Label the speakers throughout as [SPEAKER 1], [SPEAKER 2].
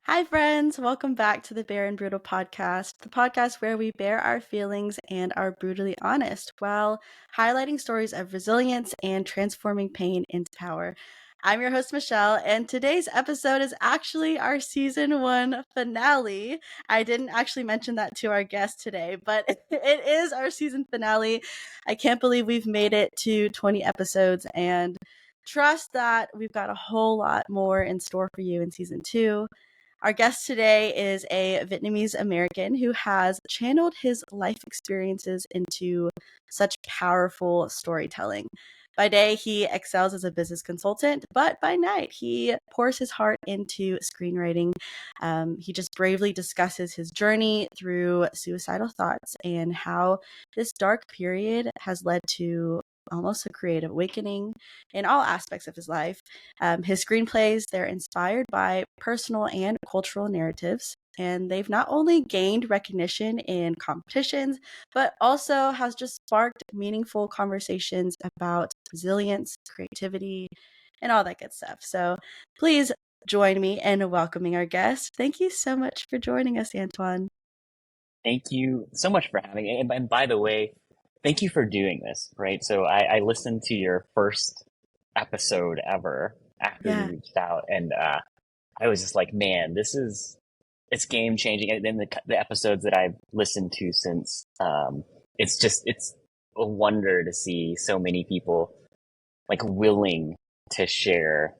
[SPEAKER 1] Hi, friends. Welcome back to the Bare and Brutal podcast, the podcast where we bare our feelings and are brutally honest while highlighting stories of resilience and transforming pain into power. I'm your host, Michelle, and today's episode is actually our season 1 finale. I didn't actually mention that to our guest today, but it is our season finale. I can't believe we've made it to 20 episodes and trust that we've got a whole lot more in store for you in season 2. Our guest today is a Vietnamese American who has channeled his life experiences into such powerful storytelling. By day, he excels as a business consultant, but by night, he pours his heart into screenwriting. He just bravely discusses his journey through suicidal thoughts and how this dark period has led to almost a creative awakening in all aspects of his life. His screenplays, they're inspired by personal and cultural narratives, and they've not only gained recognition in competitions, but also has just sparked meaningful conversations about resilience, creativity, and all that good stuff. So please join me in welcoming our guest. Thank you so much for joining us, Antoine.
[SPEAKER 2] Thank you so much for having it. And by the way, thank you for doing this, right? So I listened to your first episode ever after you
[SPEAKER 1] Yeah.
[SPEAKER 2] reached out, and I was just like, man, it's game changing. And then the episodes that I've listened to since, it's a wonder to see so many people like willing to share,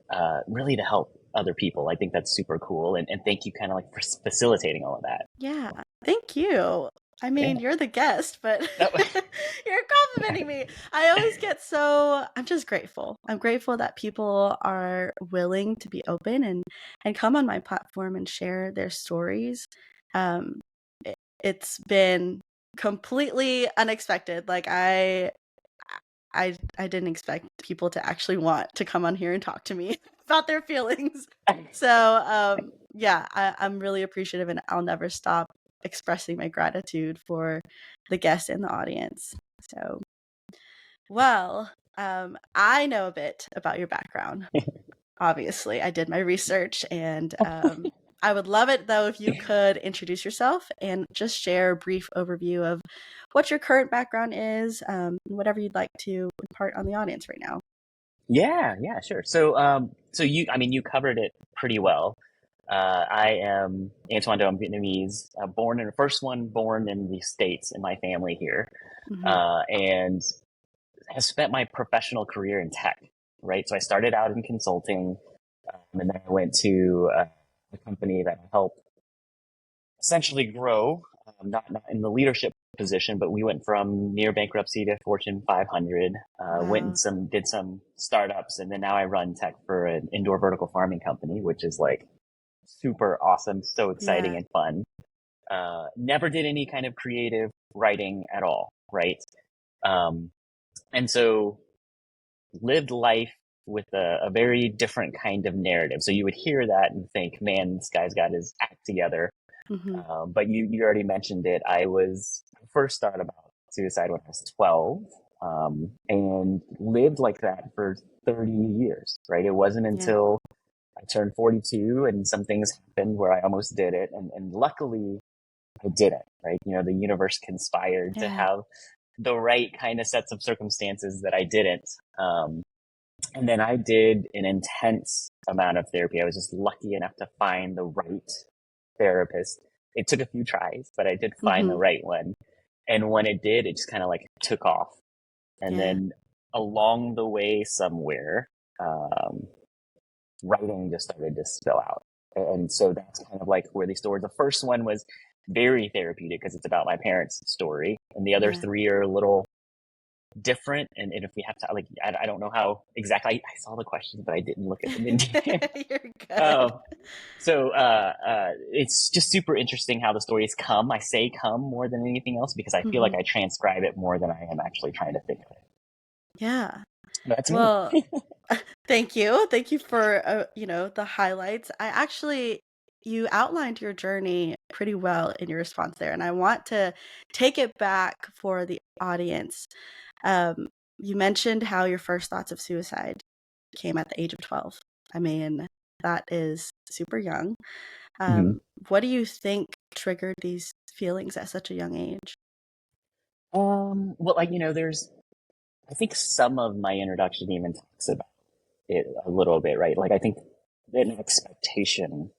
[SPEAKER 2] really to help other people. I think that's super cool. And thank you kind of like for facilitating all of that.
[SPEAKER 1] Yeah, thank you. I mean,
[SPEAKER 2] Yeah.
[SPEAKER 1] you're the guest, but
[SPEAKER 2] No,
[SPEAKER 1] you're complimenting me. I always get I'm just grateful. I'm grateful that people are willing to be open and come on my platform and share their stories. Um, it's been completely unexpected. Like I didn't expect people to actually want to come on here and talk to me about their feelings. So yeah, I'm really appreciative, and I'll never stop expressing my gratitude for the guests in the audience. So, well, I know a bit about your background. Obviously, I did my research, and I would love it though if you could introduce yourself and just share a brief overview of what your current background is, whatever you'd like to impart on the audience right now.
[SPEAKER 2] yeah, sure. I mean, you covered it pretty well. I am Anhtuan Do. I'm Vietnamese, born in the States in my family here,
[SPEAKER 1] Hmm.
[SPEAKER 2] and have spent my professional career in tech, right? So I started out in consulting, and then I went to a company that helped essentially grow, not in the leadership position, but we went from near bankruptcy to Fortune 500. Went
[SPEAKER 1] Wow.
[SPEAKER 2] and did some startups, and then now I run tech for an indoor vertical farming company, which is like super awesome, so exciting
[SPEAKER 1] Yeah.
[SPEAKER 2] and fun. Never did any kind of creative writing at all, right? Um, and so lived life with a very different kind of narrative. So you would hear that and think, man, this guy's got his act together.
[SPEAKER 1] Hmm.
[SPEAKER 2] But you already mentioned it. I first thought about suicide when I was 12, and lived like that for 30 years, right? It wasn't
[SPEAKER 1] Yeah.
[SPEAKER 2] until I turned 42 and some things happened where I almost did it. And luckily I didn't, right? You know, the universe conspired to
[SPEAKER 1] Yeah.
[SPEAKER 2] have the right kind of sets of circumstances that I didn't. And then I did an intense amount of therapy. I was just lucky enough to find the right therapist. It took a few tries, but I did find the
[SPEAKER 1] Hmm.
[SPEAKER 2] right one. And when it did, it just kind of like took off. And
[SPEAKER 1] Yeah.
[SPEAKER 2] then along the way somewhere, um, writing just started to spill out. And so that's kind of like where these stories, the first one was very therapeutic because it's about my parents' story. And the other
[SPEAKER 1] Yeah.
[SPEAKER 2] three are a little different. And if we have to, like, I don't know how exactly, I saw the questions, but I didn't look at them in detail.
[SPEAKER 1] You're good.
[SPEAKER 2] Um, it's just super interesting how the stories come. I say come more than anything else because I feel like
[SPEAKER 1] Hmm.
[SPEAKER 2] I transcribe it more than I am actually trying to think of it.
[SPEAKER 1] Yeah.
[SPEAKER 2] That's me.
[SPEAKER 1] Well, thank you. Thank you for the highlights. You outlined your journey pretty well in your response there, and I want to take it back for the audience. You mentioned how your first thoughts of suicide came at the age of 12. I mean, that is super young.
[SPEAKER 2] Mhm.
[SPEAKER 1] What do you think triggered these feelings at such a young age?
[SPEAKER 2] Well, there's, I think some of my introduction even talks about it a little bit, right? Like, I think an expectation,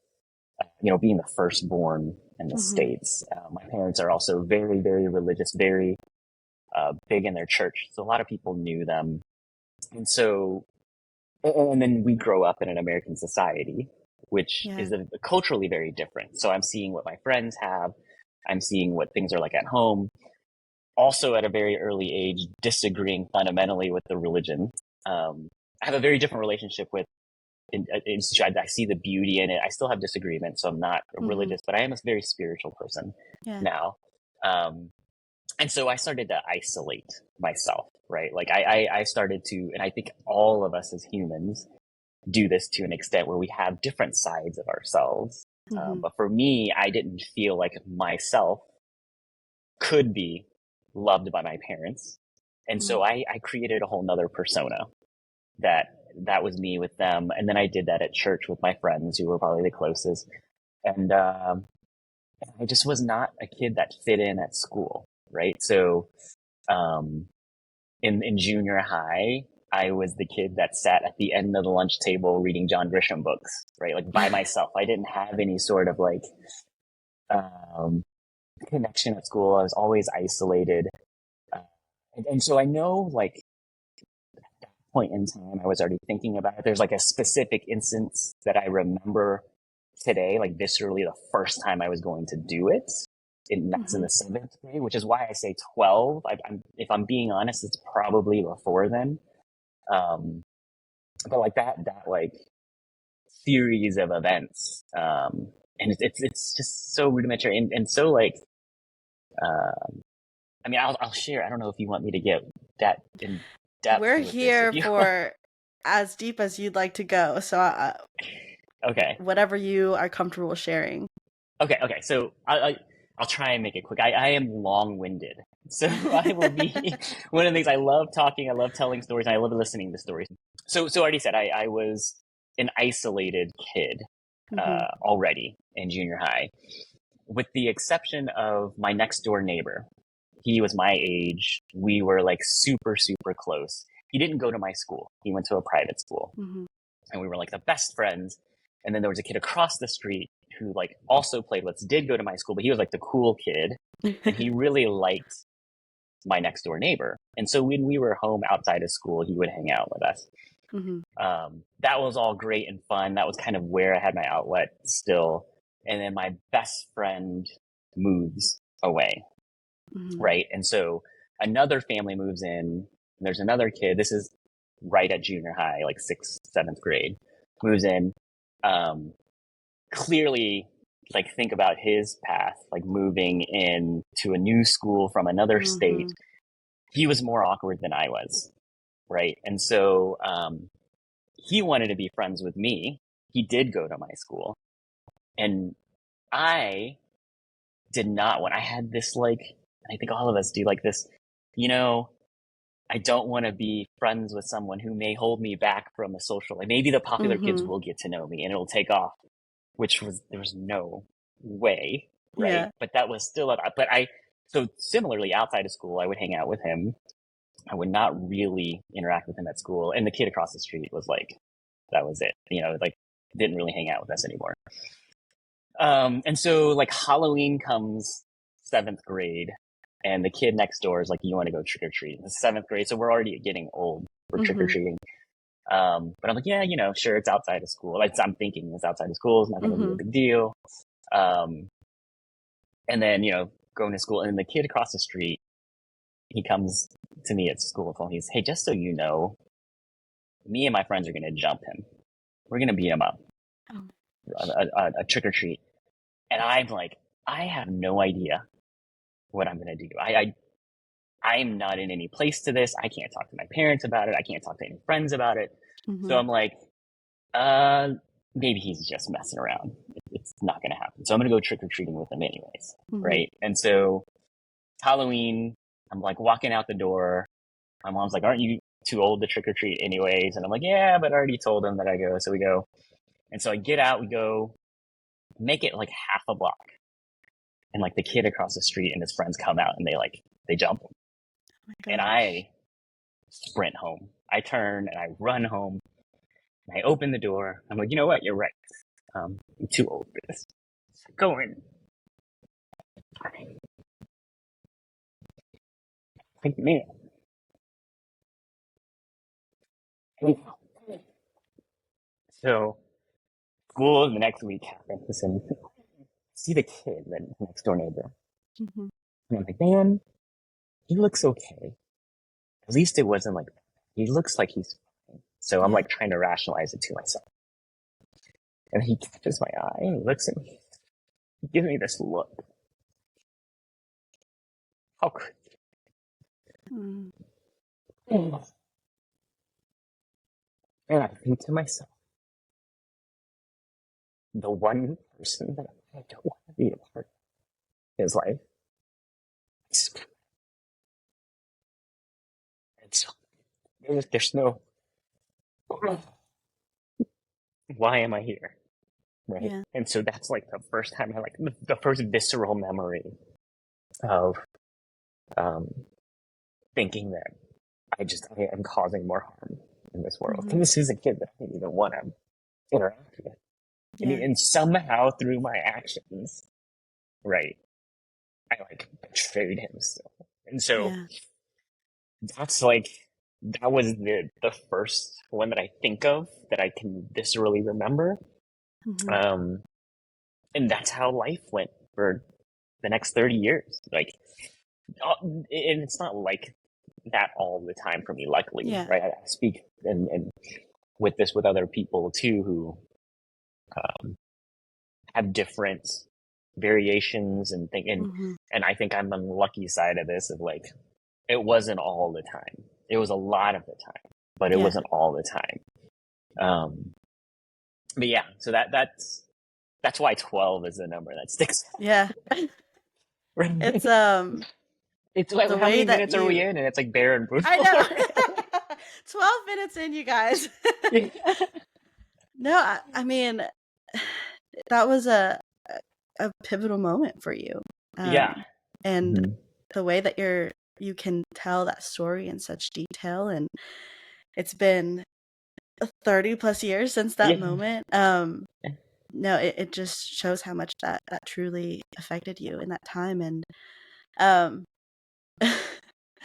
[SPEAKER 2] being the firstborn in the
[SPEAKER 1] Mm-hmm.
[SPEAKER 2] States. My parents are also very, very religious, very big in their church. So a lot of people knew them. And so, and then we grow up in an American society, which
[SPEAKER 1] Yeah.
[SPEAKER 2] is culturally very different. So I'm seeing what my friends have. I'm seeing what things are like at home. Also, at a very early age, disagreeing fundamentally with the religion. I have a very different relationship with. I see the beauty in it. I still have disagreements, so I'm not
[SPEAKER 1] Mm-hmm.
[SPEAKER 2] religious, but I am a very spiritual person
[SPEAKER 1] Yeah.
[SPEAKER 2] now. Um, and so I started to isolate myself, right? Like I started to, and I think all of us as humans do this to an extent where we have different sides of ourselves.
[SPEAKER 1] Mm-hmm.
[SPEAKER 2] But for me, I didn't feel like myself could be loved by my parents. And
[SPEAKER 1] Mm-hmm.
[SPEAKER 2] so I created a whole nother persona that was me with them. And then I did that at church with my friends who were probably the closest. And, I just was not a kid that fit in at school. Right. So, um, in junior high, I was the kid that sat at the end of the lunch table reading John Grisham books, right? Like by myself. I didn't have any sort of like, um, connection at school. I was always isolated. Uh, and so I know like point in time, I was already thinking about it. There's like a specific instance that I remember today, like viscerally, the first time I was going to do it. That's in
[SPEAKER 1] Mm-hmm.
[SPEAKER 2] the seventh grade, which is why I say 12. If I'm being honest, it's probably before then. Um, but like that like series of events, and it's just so rudimentary and so like, um, I mean, I'll share. I don't know if you want me to get that in depth
[SPEAKER 1] We're
[SPEAKER 2] with this. If
[SPEAKER 1] here
[SPEAKER 2] you
[SPEAKER 1] for as deep as you'd like to go. So,
[SPEAKER 2] okay,
[SPEAKER 1] whatever you are comfortable sharing.
[SPEAKER 2] okay. So I'll try and make it quick. I am long winded, so I will be one of the things. I love talking. I love telling stories. And I love listening to stories. So I already said I was an isolated kid
[SPEAKER 1] Mm-hmm.
[SPEAKER 2] already in junior high, with the exception of my next door neighbor. He was my age. We were like super, super close. He didn't go to my school. He went to a private school,
[SPEAKER 1] Mm-hmm.
[SPEAKER 2] and we were like the best friends. And then there was a kid across the street who like also played with, did go to my school, but he was like the cool kid, and he really liked my next door neighbor. And so when we were home outside of school, he would hang out with us.
[SPEAKER 1] Mm-hmm.
[SPEAKER 2] That was all great and fun. That was kind of where I had my outlet still. And then my best friend moves away,
[SPEAKER 1] Mm-hmm.
[SPEAKER 2] right? And so another family moves in. There's another kid. This is right at junior high, like sixth, seventh grade, moves in. Um, Clearly, like think about his path, like moving in to a new school from another state.
[SPEAKER 1] Mm-hmm.
[SPEAKER 2] He was more awkward than I was, right? And so he wanted to be friends with me. He did go to my school, and I did not want. I had this like, I think all of us do like this, you know. I don't want to be friends with someone who may hold me back from a social. Like maybe the popular kids
[SPEAKER 1] Mm-hmm.
[SPEAKER 2] will get to know me and it'll take off, which was there was no way, right?
[SPEAKER 1] Yeah.
[SPEAKER 2] But that was still. But so similarly outside of school, I would hang out with him. I would not really interact with him at school, and the kid across the street was like, that was it. Like didn't really hang out with us anymore. And so like Halloween comes seventh grade, and the kid next door is like, "You want to go trick or treating?" It's seventh grade, so we're already getting old for trick or
[SPEAKER 1] Mm-hmm.
[SPEAKER 2] treating. But I'm like, yeah, sure, it's outside of school. Like, I'm thinking it's outside of school. It's not going to be a
[SPEAKER 1] Mm-hmm.
[SPEAKER 2] big deal. Um, and then going to school, and then the kid across the street, he comes to me at school, and he's, "Hey, just so you know, me and my friends are going to jump him. We're going to beat him up,
[SPEAKER 1] Oh.
[SPEAKER 2] a trick or treat." And I'm like, I have no idea what I'm going to do. I'm not in any place to this. I can't talk to my parents about it. I can't talk to any friends about it. So
[SPEAKER 1] Mm-hmm.
[SPEAKER 2] I'm like, uh, maybe he's just messing around. It's not going to happen. So I'm going to go trick or treating with him anyways.
[SPEAKER 1] Mm-hmm.
[SPEAKER 2] Right. And so Halloween, I'm like walking out the door. My mom's like, "Aren't you too old to trick or treat anyways?" And I'm like, "Yeah, but I already told him that I go." So we go. And so I get out, we go. make it like half a block, and like the kid across the street and his friends come out and they jump him,
[SPEAKER 1] Oh
[SPEAKER 2] and
[SPEAKER 1] my gosh.
[SPEAKER 2] I sprint home. I turn and I run home. And I open the door. I'm like, you know what? You're right. I'm too old for this. Go in. Like, man. So school the next week happens, and see the kid, the next door neighbor.
[SPEAKER 1] Mm-hmm.
[SPEAKER 2] And I'm like, man, he looks okay. At least it wasn't like, he looks like he's fine. So I'm
[SPEAKER 1] Yeah.
[SPEAKER 2] like trying to rationalize it to myself. And he catches my eye and he looks at me. He gives me this look. How could
[SPEAKER 1] Mm.
[SPEAKER 2] you? And I think to myself, the one person that I don't want to be a part of his life is. And so there's no, why am I here? Right?
[SPEAKER 1] Yeah.
[SPEAKER 2] And so that's like the first time I like the first visceral memory of um, thinking that I am causing more harm in this world.
[SPEAKER 1] Mm-hmm.
[SPEAKER 2] And this is a kid that I didn't even want to interact with.
[SPEAKER 1] Yeah.
[SPEAKER 2] And somehow through my actions, right, I like betrayed him still. And so
[SPEAKER 1] Yeah.
[SPEAKER 2] that's like, that was the first one that I think of that I can viscerally remember.
[SPEAKER 1] Mm-hmm.
[SPEAKER 2] And that's how life went for the next 30 years. Like, and it's not like that all the time for me, luckily,
[SPEAKER 1] Yeah.
[SPEAKER 2] right? I speak and with this with other people too who have different variations and
[SPEAKER 1] Mm-hmm.
[SPEAKER 2] and I think I'm on the lucky side of this of like, it wasn't all the time. It was a lot of the time, but it
[SPEAKER 1] Yeah.
[SPEAKER 2] wasn't all the time. But yeah, so that's why 12 is the number that sticks.
[SPEAKER 1] Yeah.
[SPEAKER 2] Right?
[SPEAKER 1] It's
[SPEAKER 2] It's like,
[SPEAKER 1] the
[SPEAKER 2] how
[SPEAKER 1] way
[SPEAKER 2] many
[SPEAKER 1] that
[SPEAKER 2] minutes are we
[SPEAKER 1] you
[SPEAKER 2] in? And it's like bare and
[SPEAKER 1] I
[SPEAKER 2] brutal.
[SPEAKER 1] know. 12 minutes in, you guys.
[SPEAKER 2] Yeah.
[SPEAKER 1] No, I mean that was a pivotal moment for you.
[SPEAKER 2] Yeah.
[SPEAKER 1] And
[SPEAKER 2] Mm-hmm.
[SPEAKER 1] the way that you can tell that story in such detail, and it's been 30 plus years since that
[SPEAKER 2] Yeah.
[SPEAKER 1] moment. No, it just shows how much that truly affected you in that time. And um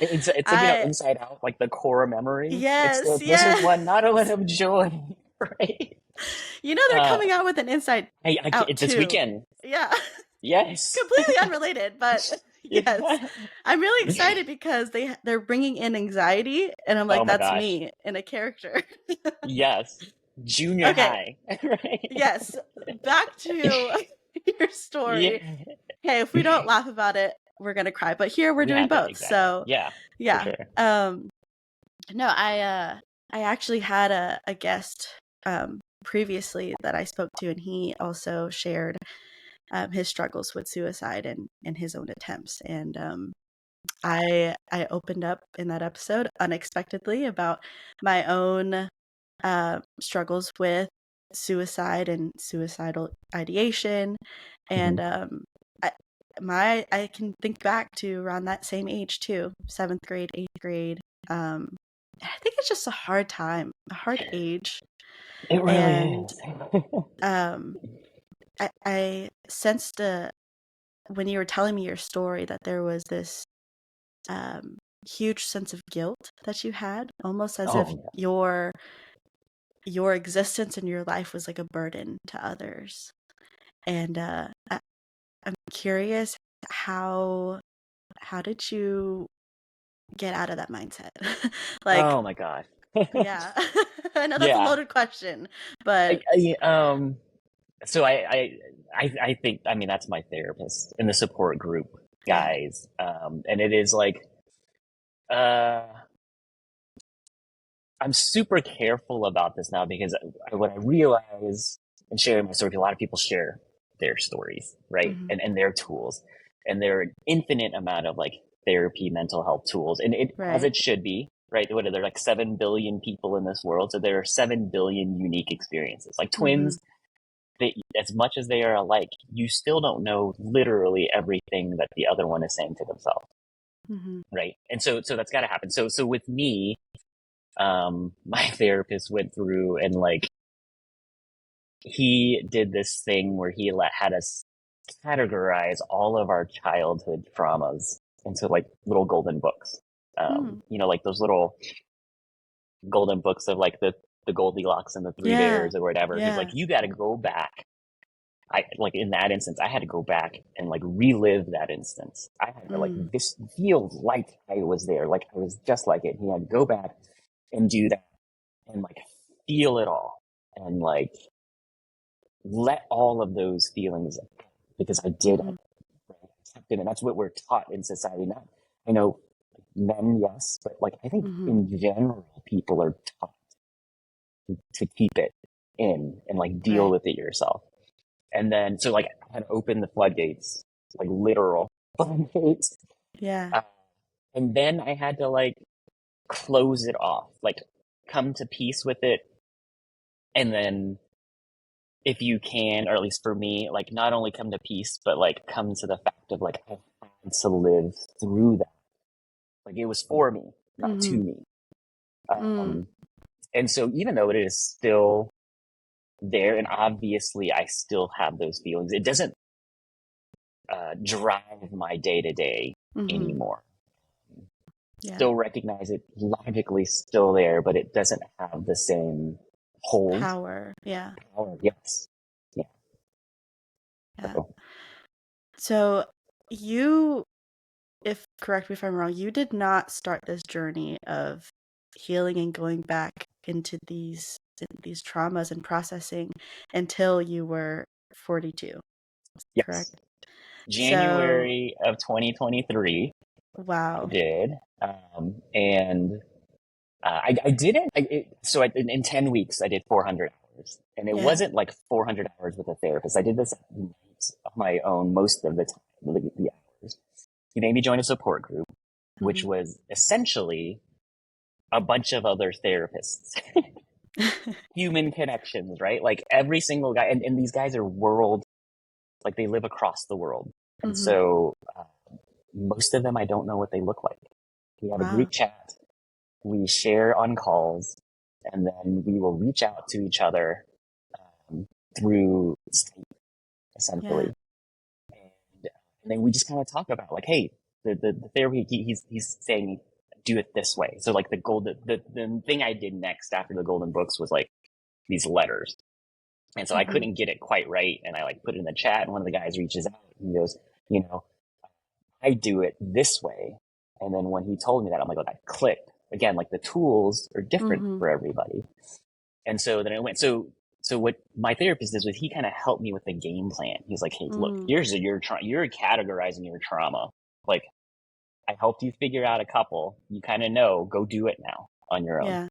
[SPEAKER 2] It's like,
[SPEAKER 1] I
[SPEAKER 2] Inside Out, like the core memory. It's
[SPEAKER 1] yes,
[SPEAKER 2] like, this is
[SPEAKER 1] yeah.
[SPEAKER 2] one, not a lot of joy, right?
[SPEAKER 1] You know they're
[SPEAKER 2] Uh,
[SPEAKER 1] coming out with an Inside Out
[SPEAKER 2] this
[SPEAKER 1] too.
[SPEAKER 2] weekend.
[SPEAKER 1] Yeah.
[SPEAKER 2] Yes.
[SPEAKER 1] Completely unrelated, but yes.
[SPEAKER 2] Yeah.
[SPEAKER 1] I'm really excited because they're bringing in anxiety, and I'm
[SPEAKER 2] Oh
[SPEAKER 1] like,
[SPEAKER 2] my
[SPEAKER 1] that's
[SPEAKER 2] gosh.
[SPEAKER 1] me in a character.
[SPEAKER 2] Yes. Junior
[SPEAKER 1] Okay,
[SPEAKER 2] high, right?
[SPEAKER 1] yes. Back to your story.
[SPEAKER 2] Yeah.
[SPEAKER 1] Hey, if we don't laugh about it, we're gonna cry. But here we're doing
[SPEAKER 2] Yeah,
[SPEAKER 1] both.
[SPEAKER 2] exactly.
[SPEAKER 1] So
[SPEAKER 2] Yeah, for
[SPEAKER 1] yeah.
[SPEAKER 2] sure.
[SPEAKER 1] No, I actually had a guest previously that I spoke to, and he also shared his struggles with suicide and his own attempts. And I opened up in that episode unexpectedly about my own struggles with suicide and suicidal ideation, and
[SPEAKER 2] Mhm.
[SPEAKER 1] I, I can think back to around that same age too, 7th grade, 8th grade. I think it's just a hard time, a hard age,
[SPEAKER 2] It really
[SPEAKER 1] and
[SPEAKER 2] is.
[SPEAKER 1] um, I sensed when you were telling me your story that there was this um, huge sense of guilt that you had, almost as if
[SPEAKER 2] Oh,
[SPEAKER 1] your existence in your life was like a burden to others. And I'm curious, how did you get out of that mindset? Like,
[SPEAKER 2] oh my God.
[SPEAKER 1] yeah, I know that's a
[SPEAKER 2] Yeah.
[SPEAKER 1] loaded question, but
[SPEAKER 2] I so I think, I mean, that's my therapist in the support group,
[SPEAKER 1] yeah,
[SPEAKER 2] guys. And it is like, uh, I'm super careful about this now because what I realize in sharing my story, a lot of people share their stories, right?
[SPEAKER 1] hmm
[SPEAKER 2] And their tools. And there are an infinite amount of like therapy, mental health tools. And as
[SPEAKER 1] right,
[SPEAKER 2] it should be, right? What are there, like 7 billion people in this world? So there are 7 billion unique experiences. Like
[SPEAKER 1] hmm
[SPEAKER 2] twins, as much as they are alike, you still don't know literally everything that the other one is saying to themselves,
[SPEAKER 1] Mm-hmm.
[SPEAKER 2] right? And so that's got to happen. So with me, my therapist went through and like he did this thing where had us categorize all of our childhood traumas into like little golden books.
[SPEAKER 1] Mm.
[SPEAKER 2] Like those little golden books of like the Goldilocks and the Three
[SPEAKER 1] Yeah.
[SPEAKER 2] Bears or whatever. He's like,
[SPEAKER 1] Yeah.
[SPEAKER 2] you got to go back. I like in that instance, I had to go back and like relive that instance. I had to like
[SPEAKER 1] Mm.
[SPEAKER 2] this feel like I was there, like I was just like it. He had to go back and do that and like feel it all and like let all of those feelings because I did.
[SPEAKER 1] Mm-hmm.
[SPEAKER 2] I accepted, and that's what we're taught in society. Not, I know men, yes, but like I think
[SPEAKER 1] Mm-hmm.
[SPEAKER 2] in general, people are taught to keep it in and like deal
[SPEAKER 1] Right.
[SPEAKER 2] with it yourself. And then, so like I had to open the floodgates, like literal floodgates.
[SPEAKER 1] Yeah.
[SPEAKER 2] Uh, and then I had to like close it off, like come to peace with it. And then if you can, or at least for me, like not only come to peace, but like come to the fact of like I had to live through that. Like it was for me, not to
[SPEAKER 1] Mm-hmm.
[SPEAKER 2] me.
[SPEAKER 1] Mm.
[SPEAKER 2] Um, and so even though it is still there, and obviously I still have those feelings, it doesn't drive my day to day
[SPEAKER 1] Mm-hmm.
[SPEAKER 2] anymore.
[SPEAKER 1] Yeah.
[SPEAKER 2] Still recognize it logically still there, but it doesn't have the same hold.
[SPEAKER 1] Power. Yeah.
[SPEAKER 2] Power, yes. Yeah.
[SPEAKER 1] Yeah.
[SPEAKER 2] So,
[SPEAKER 1] So you, if correct me if I'm wrong, you did not start this journey of healing and going back into these traumas and processing until you were 42,
[SPEAKER 2] yes.
[SPEAKER 1] correct? So,
[SPEAKER 2] January of 2023, I
[SPEAKER 1] wow.
[SPEAKER 2] did. And I didn't. In 10 weeks, I did 400 hours. And it
[SPEAKER 1] Yeah.
[SPEAKER 2] wasn't like 400 hours with a therapist. I did this at night on my own most of the time, the hours. He made me join a support group, which
[SPEAKER 1] Mm-hmm.
[SPEAKER 2] was essentially a bunch of other therapists. Human connections, right? Like every single guy, and these guys are like they live across the world. And
[SPEAKER 1] Mm-hmm.
[SPEAKER 2] so most of them, I don't know what they look like. We have a
[SPEAKER 1] Wow.
[SPEAKER 2] group chat, we share on calls, and then we will reach out to each other through Skype,
[SPEAKER 1] Yeah.
[SPEAKER 2] essentially. And then we just kind of talk about like, hey, the therapy, he's saying, do it this way. So like the thing I did next after the golden books was like these letters. And so I
[SPEAKER 1] Mm-hmm.
[SPEAKER 2] couldn't get it quite right. And I like put it in the chat and one of the guys reaches out and he goes, you know, I do it this way. And then when he told me that, I'm like, oh, that clicked. Again, like the tools are different
[SPEAKER 1] Mm-hmm.
[SPEAKER 2] for everybody. And so then I went, so what my therapist did was he kind of helped me with the game plan. He's like, hey, look,
[SPEAKER 1] Mm.
[SPEAKER 2] you're categorizing your trauma. Like I helped you figure out a couple. You kind of know, go do it now on your own.
[SPEAKER 1] Yeah.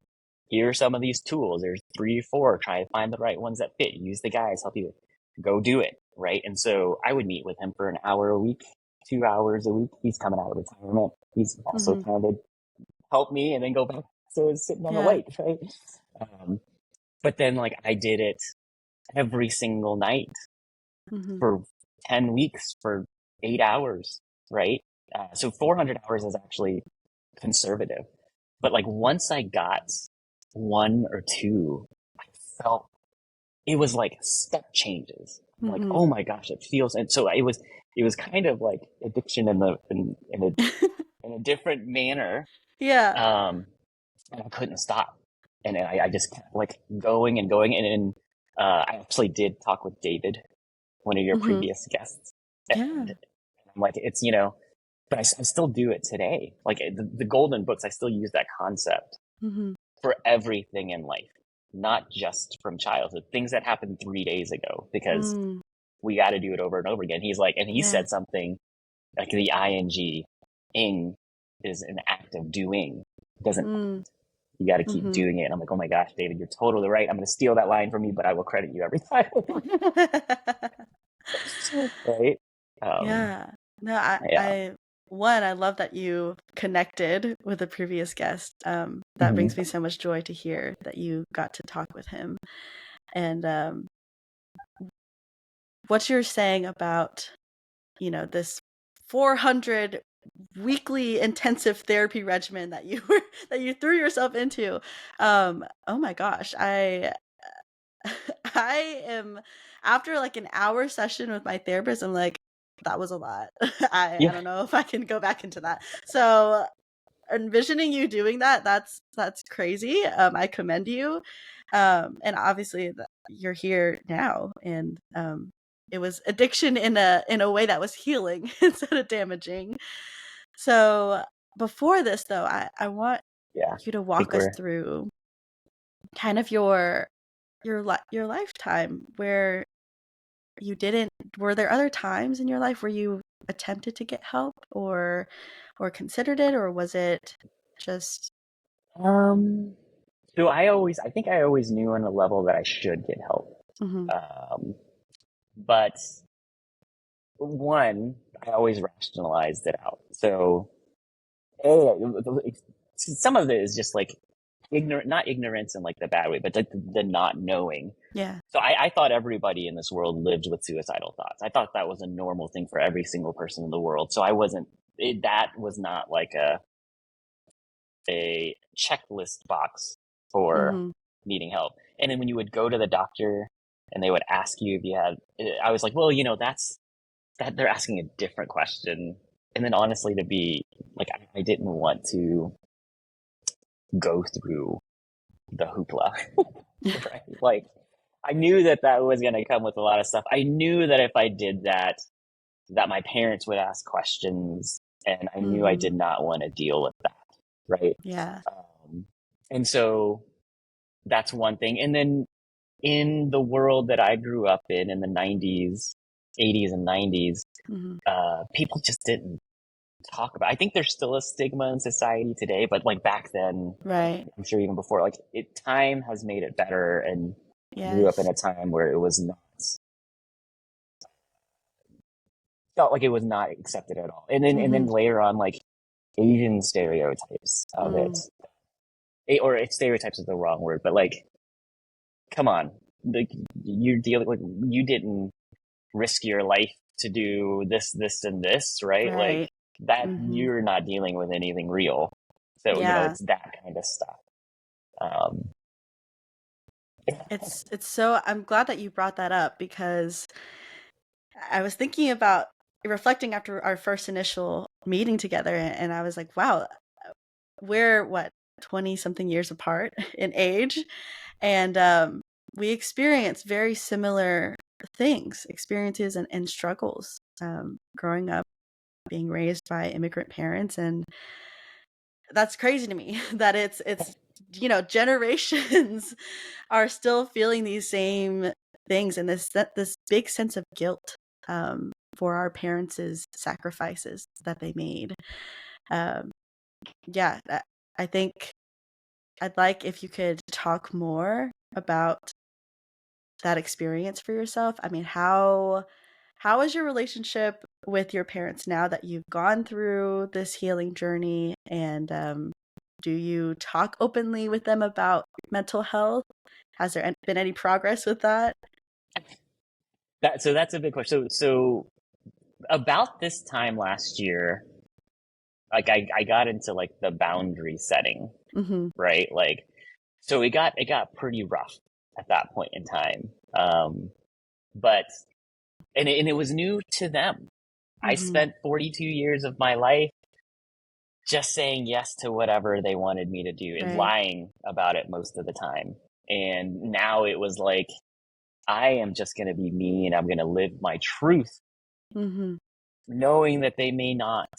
[SPEAKER 2] Here are some of these tools. There's 3 or 4. Try to find the right ones that fit. Use the guys, help you go do it. Right. And so I would meet with him for an hour a week, 2 hours a week. He's coming out of retirement. He's also
[SPEAKER 1] Mm-hmm.
[SPEAKER 2] kind of help me and then go back. So it's sitting on the
[SPEAKER 1] Yeah.
[SPEAKER 2] lake, right? But then like I did it every single night
[SPEAKER 1] Mm-hmm.
[SPEAKER 2] for 10 weeks for 8 hours. Right. So 400 hours is actually conservative. But like once I got 1 or 2, I felt it was like step changes. I'm like,
[SPEAKER 1] Mm-hmm.
[SPEAKER 2] oh my gosh, it feels, and so it was kind of like addiction in a different manner.
[SPEAKER 1] Yeah.
[SPEAKER 2] And I couldn't stop. And I just kept like going and going. And I actually did talk with David, one of your
[SPEAKER 1] Mm-hmm.
[SPEAKER 2] previous guests.
[SPEAKER 1] Yeah.
[SPEAKER 2] And I'm like, it's, but I still do it today. Like the golden books, I still use that concept
[SPEAKER 1] Mm-hmm.
[SPEAKER 2] for everything in life, not just from childhood, things that happened 3 days ago, because
[SPEAKER 1] Mm.
[SPEAKER 2] we got to do it over and over again. He's like, and he
[SPEAKER 1] Yeah.
[SPEAKER 2] said something like the ing is an act of doing. It doesn't,
[SPEAKER 1] Mm.
[SPEAKER 2] you got to keep
[SPEAKER 1] Mm-hmm.
[SPEAKER 2] doing it. And I'm like, oh my gosh, David, you're totally right. I'm going to steal that line from you, but I will credit you every time. Right. Um,
[SPEAKER 1] Yeah. No, I,
[SPEAKER 2] yeah.
[SPEAKER 1] I, one, I love that you connected with a previous guest. That brings
[SPEAKER 2] Mm-hmm.
[SPEAKER 1] me so much joy to hear that you got to talk with him. And what you're saying about, this 400 weekly intensive therapy regimen that you threw yourself into. Oh my gosh, I am after like an hour session with my therapist, I'm like, that was a lot. I
[SPEAKER 2] Yeah,
[SPEAKER 1] don't know if I can go back into that. So envisioning you doing that, that's crazy. I commend you. And obviously you're here now, and it was addiction in a way that was healing instead of damaging. So before this though, I want
[SPEAKER 2] yeah.
[SPEAKER 1] you to
[SPEAKER 2] I think
[SPEAKER 1] walk us
[SPEAKER 2] we're
[SPEAKER 1] through kind of your lifetime where you didn't were there other times in your life where you attempted to get help, or considered it, or was it just
[SPEAKER 2] um. So I think I always knew on a level that I should get help.
[SPEAKER 1] mhm,
[SPEAKER 2] Um, but one, I always rationalized it out. So some of it is just like ignorant, not ignorance in like the bad way, but the not knowing.
[SPEAKER 1] yeah,
[SPEAKER 2] So I thought everybody in this world lived with suicidal thoughts. I thought that was a normal thing for every single person in the world. So I wasn't, that was not like a checklist box for
[SPEAKER 1] mhm,
[SPEAKER 2] needing help. And then when you would go to the doctor and they would ask you if you had, I was like, well, that they're asking a different question. And then honestly, to be like, I didn't want to go through the hoopla, right? Like, I knew that that was going to come with a lot of stuff. I knew that if I did that, that my parents would ask questions, and I knew I
[SPEAKER 1] mhm,
[SPEAKER 2] did not want to deal with that, right?
[SPEAKER 1] yeah,
[SPEAKER 2] Um, and so that's one thing. And then in the world that I grew up in the 90s, 80s, and 90s,
[SPEAKER 1] mhm,
[SPEAKER 2] people just didn't talk about. I think there's still a stigma in society today, but like back then,
[SPEAKER 1] right,
[SPEAKER 2] I'm sure even before, like time has made it better, and grew up in
[SPEAKER 1] yes,
[SPEAKER 2] a time where it was not felt like it was not accepted at all. And then
[SPEAKER 1] mhm,
[SPEAKER 2] later on, like Asian stereotypes of it,
[SPEAKER 1] mm,
[SPEAKER 2] or if stereotypes is the wrong word, but like, come on, like you're dealing like you didn't risk your life to do this, this, and this, right? Like
[SPEAKER 1] right,
[SPEAKER 2] that
[SPEAKER 1] mhm,
[SPEAKER 2] you're not dealing with anything real. So,
[SPEAKER 1] yeah.
[SPEAKER 2] it's that kind of stuff. Um,
[SPEAKER 1] It's so I'm glad that you brought that up, because I was thinking about reflecting after our first initial meeting together, and I was like, wow, we're what, 20 something years apart in age, and we experience very similar experiences and struggles, growing up, being raised by immigrant parents. And that's crazy to me that it's generations are still feeling these same things, and this big sense of guilt, for our parents' sacrifices that they made. Um, yeah, I think I'd like if you could talk more about that experience for yourself. I mean, how is your relationship with your parents now that you've gone through this healing journey? And do you talk openly with them about mental health? Has there been any progress with that?
[SPEAKER 2] that's a big question. So about this time last year, like I got into like the boundary setting,
[SPEAKER 1] Mhm.
[SPEAKER 2] right? Like, so it got pretty rough at that point in time. But and it was new to them. I
[SPEAKER 1] Mhm.
[SPEAKER 2] spent 42 years of my life just saying yes to whatever they wanted me to do and
[SPEAKER 1] Right.
[SPEAKER 2] lying about it most of the time. And now it was like, I am just going to be me and I'm going to live my truth,
[SPEAKER 1] Mhm.
[SPEAKER 2] knowing that they may not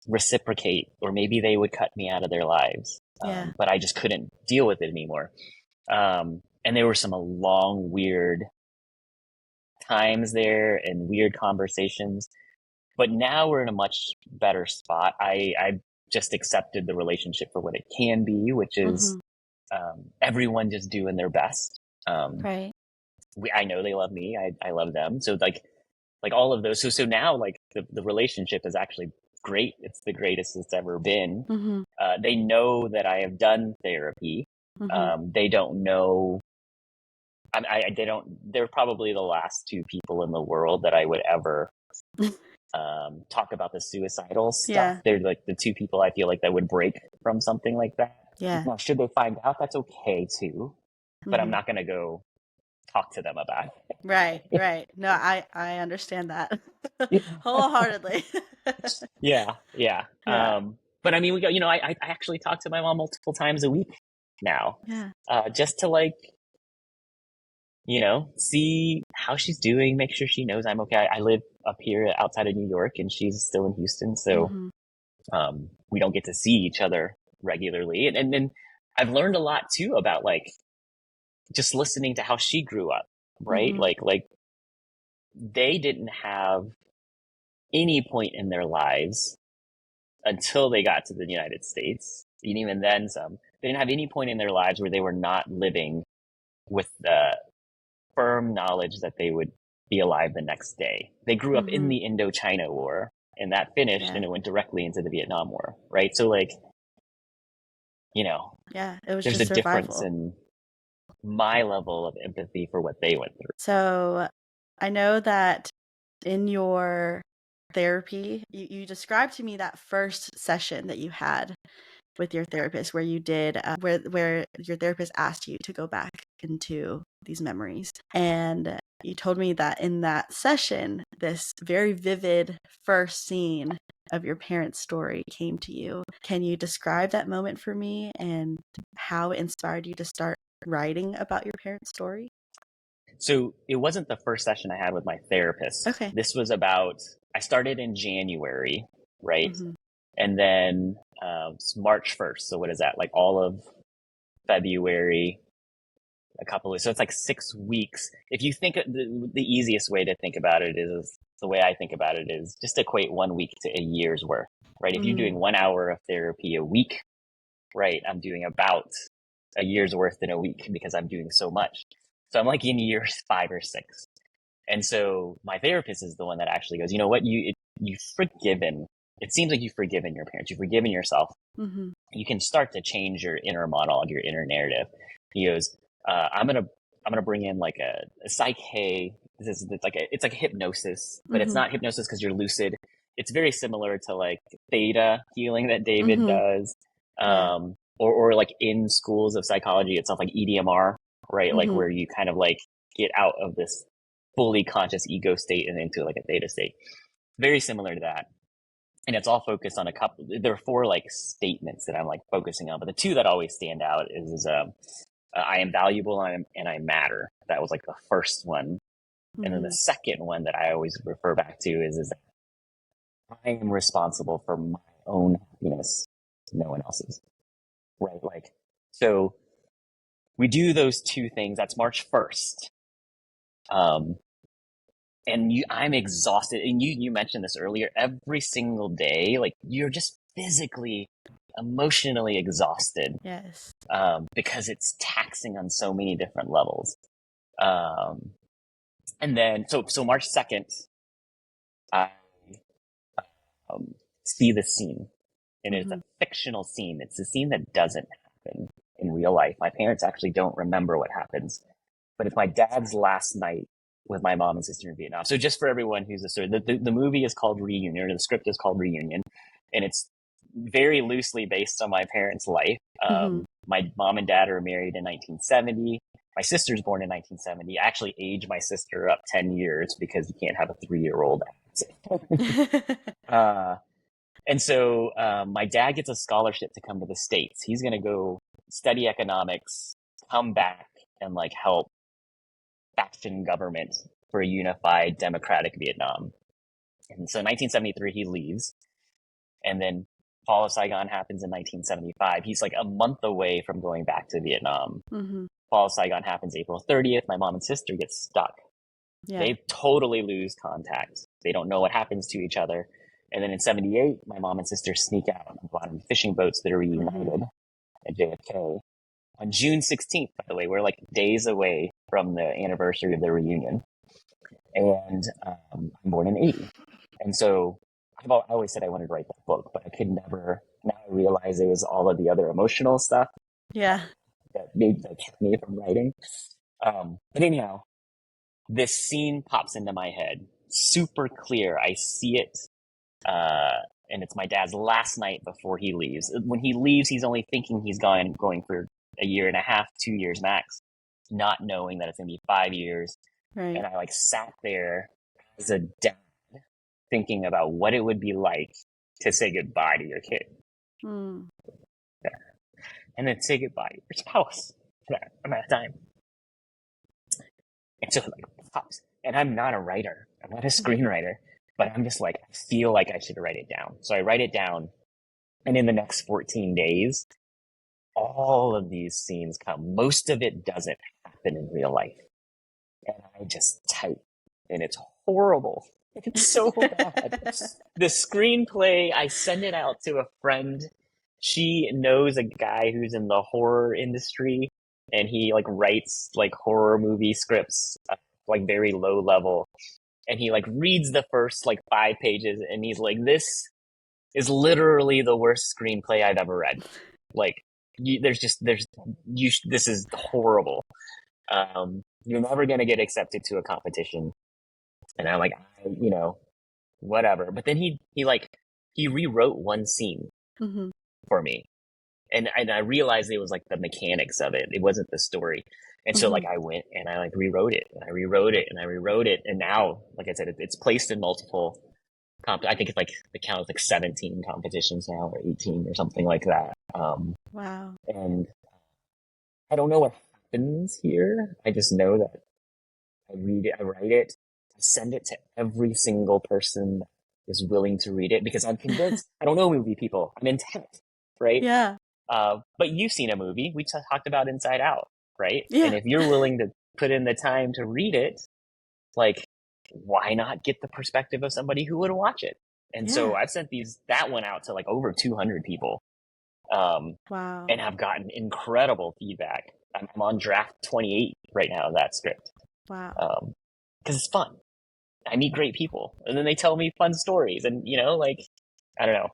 [SPEAKER 2] reciprocate, or maybe they would cut me out of their lives.
[SPEAKER 1] Yeah.
[SPEAKER 2] But I just couldn't deal with it anymore. And there were some long, weird times there and weird conversations. But now we're in a much better spot. I just accepted the relationship for what it can be, which is
[SPEAKER 1] Mhm.
[SPEAKER 2] everyone just doing their best. Um,
[SPEAKER 1] Right.
[SPEAKER 2] I know they love me. I love them. So like all of those. So now like the relationship is actually great. It's the greatest it's ever been.
[SPEAKER 1] Mhm.
[SPEAKER 2] They know that I have done therapy.
[SPEAKER 1] Mhm.
[SPEAKER 2] They don't know. They don't. They're probably the last two people in the world that I would ever talk about the suicidal stuff.
[SPEAKER 1] Yeah.
[SPEAKER 2] They're like the two people I feel like that would break from something like that.
[SPEAKER 1] Yeah.
[SPEAKER 2] Now, should they find out, that's okay too, but I'm
[SPEAKER 1] Hmm.
[SPEAKER 2] not going to go talk to them about
[SPEAKER 1] Right, right. No, I understand that
[SPEAKER 2] it.
[SPEAKER 1] wholeheartedly.
[SPEAKER 2] Yeah, yeah.
[SPEAKER 1] Yeah,
[SPEAKER 2] But I mean, we go. I actually talk to my mom multiple times a week now,
[SPEAKER 1] yeah.
[SPEAKER 2] just to see how she's doing, make sure she knows I'm okay. I live up here outside of New York, and she's still in Houston, so
[SPEAKER 1] Hmm.
[SPEAKER 2] we don't get to see each other regularly. And then I've learned a lot too about like just listening to how she grew up, right?
[SPEAKER 1] Hmm.
[SPEAKER 2] Like they didn't have any point in their lives until they got to the United States, and even then some. They didn't have any point in their lives where they were not living with the firm knowledge that they would be alive the next day. They grew up in
[SPEAKER 1] Hmm.
[SPEAKER 2] the Indochina War, and that finished,
[SPEAKER 1] Yeah,
[SPEAKER 2] and it went directly into the Vietnam War, right? So, like, you know,
[SPEAKER 1] yeah. It was
[SPEAKER 2] there's a
[SPEAKER 1] just
[SPEAKER 2] difference
[SPEAKER 1] survival.
[SPEAKER 2] in my level of empathy for what they went through.
[SPEAKER 1] So I know that in your therapy, you described to me that first session that you had with your therapist where you did where your therapist asked you to go back into these memories, and you told me that in that session this very vivid first scene of your parents' story came to you. Can you describe that moment for me and how it inspired you to start writing about your parents' story?
[SPEAKER 2] So, it wasn't the first session I had with my therapist.
[SPEAKER 1] Okay.
[SPEAKER 2] This was about, I started in January, right?
[SPEAKER 1] Mm-hmm.
[SPEAKER 2] And then it's March 1st. So, what is that? Like all of February, a couple of, so it's like 6 weeks. If you think the easiest way to think about it is the way I think about it is just equate 1 week to a year's worth, right? If you're
[SPEAKER 1] Mm-hmm.
[SPEAKER 2] doing 1 hour of therapy a week, right, I'm doing about a year's worth in a week because I'm doing so much. So I'm like in years 5 or 6. And so my therapist is the one that actually goes, you know what, you've forgiven. It seems like you've forgiven your parents. You've forgiven yourself.
[SPEAKER 1] Mm-hmm.
[SPEAKER 2] You can start to change your inner monologue, your inner narrative. He goes, I'm gonna bring in like a psyche. It's like a hypnosis, but it's
[SPEAKER 1] Mm-hmm.
[SPEAKER 2] not hypnosis because you're lucid. It's very similar to like theta healing that David
[SPEAKER 1] Mm-hmm.
[SPEAKER 2] does,
[SPEAKER 1] Yeah.
[SPEAKER 2] or like in schools of psychology itself, like EDMR, right? Like
[SPEAKER 1] Mm-hmm.
[SPEAKER 2] where you kind of like get out of this fully conscious ego state and into like a theta state. Very similar to that, and it's all focused on a couple. There are four like statements that I'm like focusing on, but the two that always stand out is I am valuable and I matter. That was like the first one, and then the
[SPEAKER 1] Mm-hmm.
[SPEAKER 2] second one that I always refer back to is that I am responsible for my own happiness, no one else's. Right? Like, so we do those two things. That's March 1st. Um, and I'm exhausted. And you mentioned this earlier. Every single day, like you're just physically, emotionally exhausted,
[SPEAKER 1] Yes.
[SPEAKER 2] because it's taxing on so many different levels. Um, and then, so March 2nd, I um, see the scene, and it's a
[SPEAKER 1] Mm-hmm.
[SPEAKER 2] fictional scene. It's a scene that doesn't happen in real life. My parents actually don't remember what happens, but it's my dad's last night with my mom and sister in Vietnam. So just for everyone who's the movie is called Reunion, or the script is called Reunion, and it's very loosely based on my parents' life.
[SPEAKER 1] Mm-hmm.
[SPEAKER 2] My mom and dad are married in 1970. My sister's born in 1970. I actually aged my sister up 10 years because you can't have a 3-year-old. uh, and so my dad gets a scholarship to come to the States. He's going to go study economics, come back, and like help faction government for a unified democratic Vietnam. And so in 1973, he leaves. And then Fall of Saigon happens in 1975. He's like a month away from going back to Vietnam.
[SPEAKER 1] Mm-hmm.
[SPEAKER 2] Fall of Saigon happens April 30th. My mom and sister get stuck.
[SPEAKER 1] Yeah.
[SPEAKER 2] They totally lose contact. They don't know what happens to each other. And then in 78, my mom and sister sneak out on bottom fishing boats that are
[SPEAKER 1] Mm-hmm.
[SPEAKER 2] reunited at JFK. On June 16th, by the way, we're like days away from the anniversary of the reunion. And I'm born in 80. And so I always said I wanted to write that book, but I could never. Now I realize it was all of the other emotional stuff
[SPEAKER 1] Yeah.
[SPEAKER 2] that kept me from writing. But anyhow, this scene pops into my head, super clear. I see it, and it's my dad's last night before he leaves. When he leaves, he's only thinking he's going for a year and a half, 2 years max, not knowing that it's gonna be 5 years.
[SPEAKER 1] Right.
[SPEAKER 2] And I like sat there as a dad, thinking about what it would be like to say goodbye to your kid,
[SPEAKER 1] Mm.
[SPEAKER 2] and then say goodbye to your spouse for that amount of time. And so it like pops. And I'm not a writer. I'm not a screenwriter, but I'm just like, I feel like I should write it down. So I write it down. And in the next 14 days, all of these scenes come. Most of it doesn't happen in real life. And I just type, and it's horrible. It's so bad. The screenplay, I send it out to a friend. She knows a guy who's in the horror industry, and he like writes like horror movie scripts, like very low level. And he like reads the first like 5 pages, and he's like, "This is literally the worst screenplay I've ever read. Like, this is horrible. You're never gonna get accepted to a competition." And I'm like, whatever. But then he rewrote one scene
[SPEAKER 1] Mm-hmm.
[SPEAKER 2] for me, and I realized it was like the mechanics of it. It wasn't the story. And so
[SPEAKER 1] Mm-hmm.
[SPEAKER 2] like I went and I like rewrote it, and I rewrote it, and I rewrote it, and now, like I said, it's placed in multiple I think it's like the count is like 17 competitions now, or 18 or something like that.
[SPEAKER 1] Wow.
[SPEAKER 2] And I don't know what happens here. I just know that I read it, I write it, I send it to every single person that is willing to read it, because I'm convinced. I don't know movie people. I'm intent, right?
[SPEAKER 1] Yeah.
[SPEAKER 2] But you've seen a movie. We talked about Inside Out, right? And
[SPEAKER 1] Yeah.
[SPEAKER 2] if you're willing to put in the time to read it, like, why not get the perspective of somebody who would watch it? And so
[SPEAKER 1] Yeah.
[SPEAKER 2] I've sent that one out to like over 200 people,
[SPEAKER 1] Wow.
[SPEAKER 2] and have gotten incredible feedback. I'm on draft 28 right now of that script,
[SPEAKER 1] Wow.
[SPEAKER 2] because it's fun. I meet great people, and then they tell me fun stories, and like, I don't know,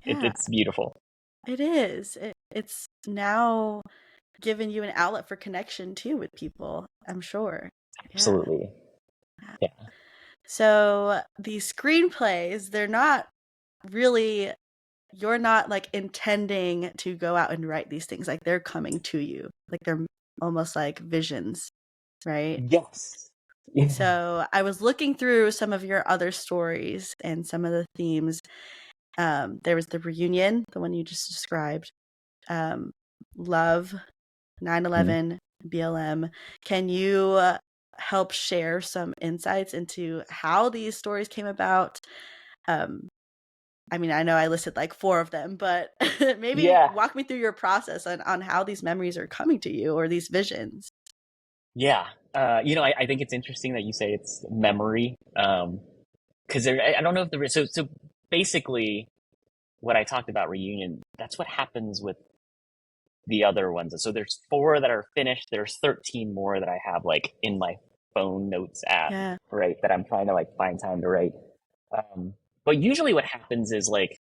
[SPEAKER 1] Yeah.
[SPEAKER 2] it's beautiful.
[SPEAKER 1] It is. It's now given you an outlet for connection too with people, I'm sure. Yeah.
[SPEAKER 2] Absolutely, yeah.
[SPEAKER 1] So these screenplays, they're not really, you're not like intending to go out and write these things. Like they're coming to you. Like they're almost like visions, right?
[SPEAKER 2] Yes. Yeah.
[SPEAKER 1] So I was looking through some of your other stories and some of the themes. There was the reunion, the one you just described, love, 9/11, BLM. Can you help share some insights into how these stories came about? I mean, I know I listed like 4 of them, but maybe
[SPEAKER 2] Yeah.
[SPEAKER 1] walk me through your process on how these memories are coming to you, or these visions.
[SPEAKER 2] Yeah. I think it's interesting that you say it's memory. Because I don't know if so basically what I talked about reunion, that's what happens with the other ones. So there's 4 that are finished. There's 13 more that I have like in my phone notes app,
[SPEAKER 1] Yeah.
[SPEAKER 2] right? That I'm trying to like find time to write. But usually what happens is like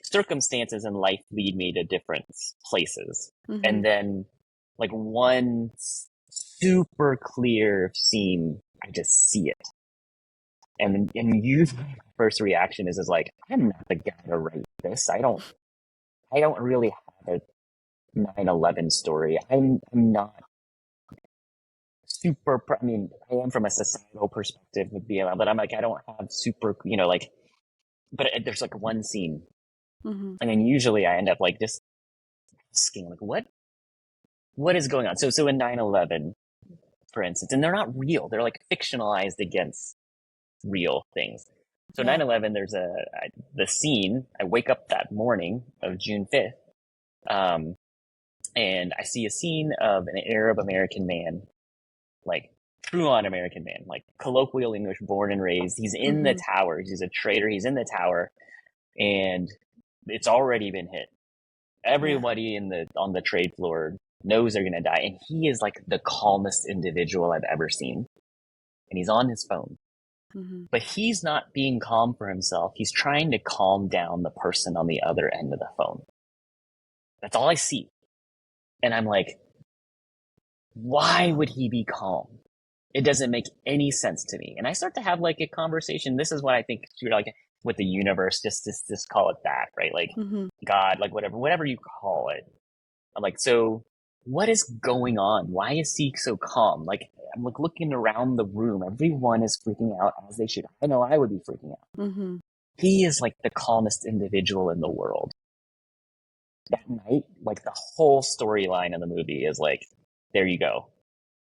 [SPEAKER 2] circumstances in life lead me to different places.
[SPEAKER 1] Mm-hmm.
[SPEAKER 2] And then like one super clear scene, I just see it. And usually my first reaction is like, I'm not the guy to write this. I don't really have a 9/11 story. I'm not super, I mean, I am from a societal perspective with BLM, but I'm like, I don't have super, like, but there's like one scene.
[SPEAKER 1] Mm-hmm.
[SPEAKER 2] And then usually I end up like just asking like, what is going on? So in 9/11, for instance, and they're not real. They're like fictionalized against real things. So
[SPEAKER 1] Yeah.
[SPEAKER 2] 9/11, there's the scene. I wake up that morning of June 5th, and I see a scene of an Arab American man, like true on American man, like colloquial English, born and raised. He's in the tower. He's a trader. He's in the tower, and it's already been hit. Everybody on the trade floor knows they're gonna die, and he is like the calmest individual I've ever seen. And he's on his phone.
[SPEAKER 1] Mm-hmm.
[SPEAKER 2] But he's not being calm for himself. He's trying to calm down the person on the other end of the phone. That's all I see. And I'm like, Why would he be calm? It doesn't make any sense to me. And I start to have like a conversation. This is what I think, like with the universe, just call it that, right? Like
[SPEAKER 1] Mm-hmm.
[SPEAKER 2] God, like whatever you call it. I'm like, so what is going on? Why is he so calm? Like, I'm like looking around the room. Everyone is freaking out as they should. I know I would be freaking out.
[SPEAKER 1] Mm-hmm.
[SPEAKER 2] He is like the calmest individual in the world. That night, like the whole storyline of the movie is like, there you go.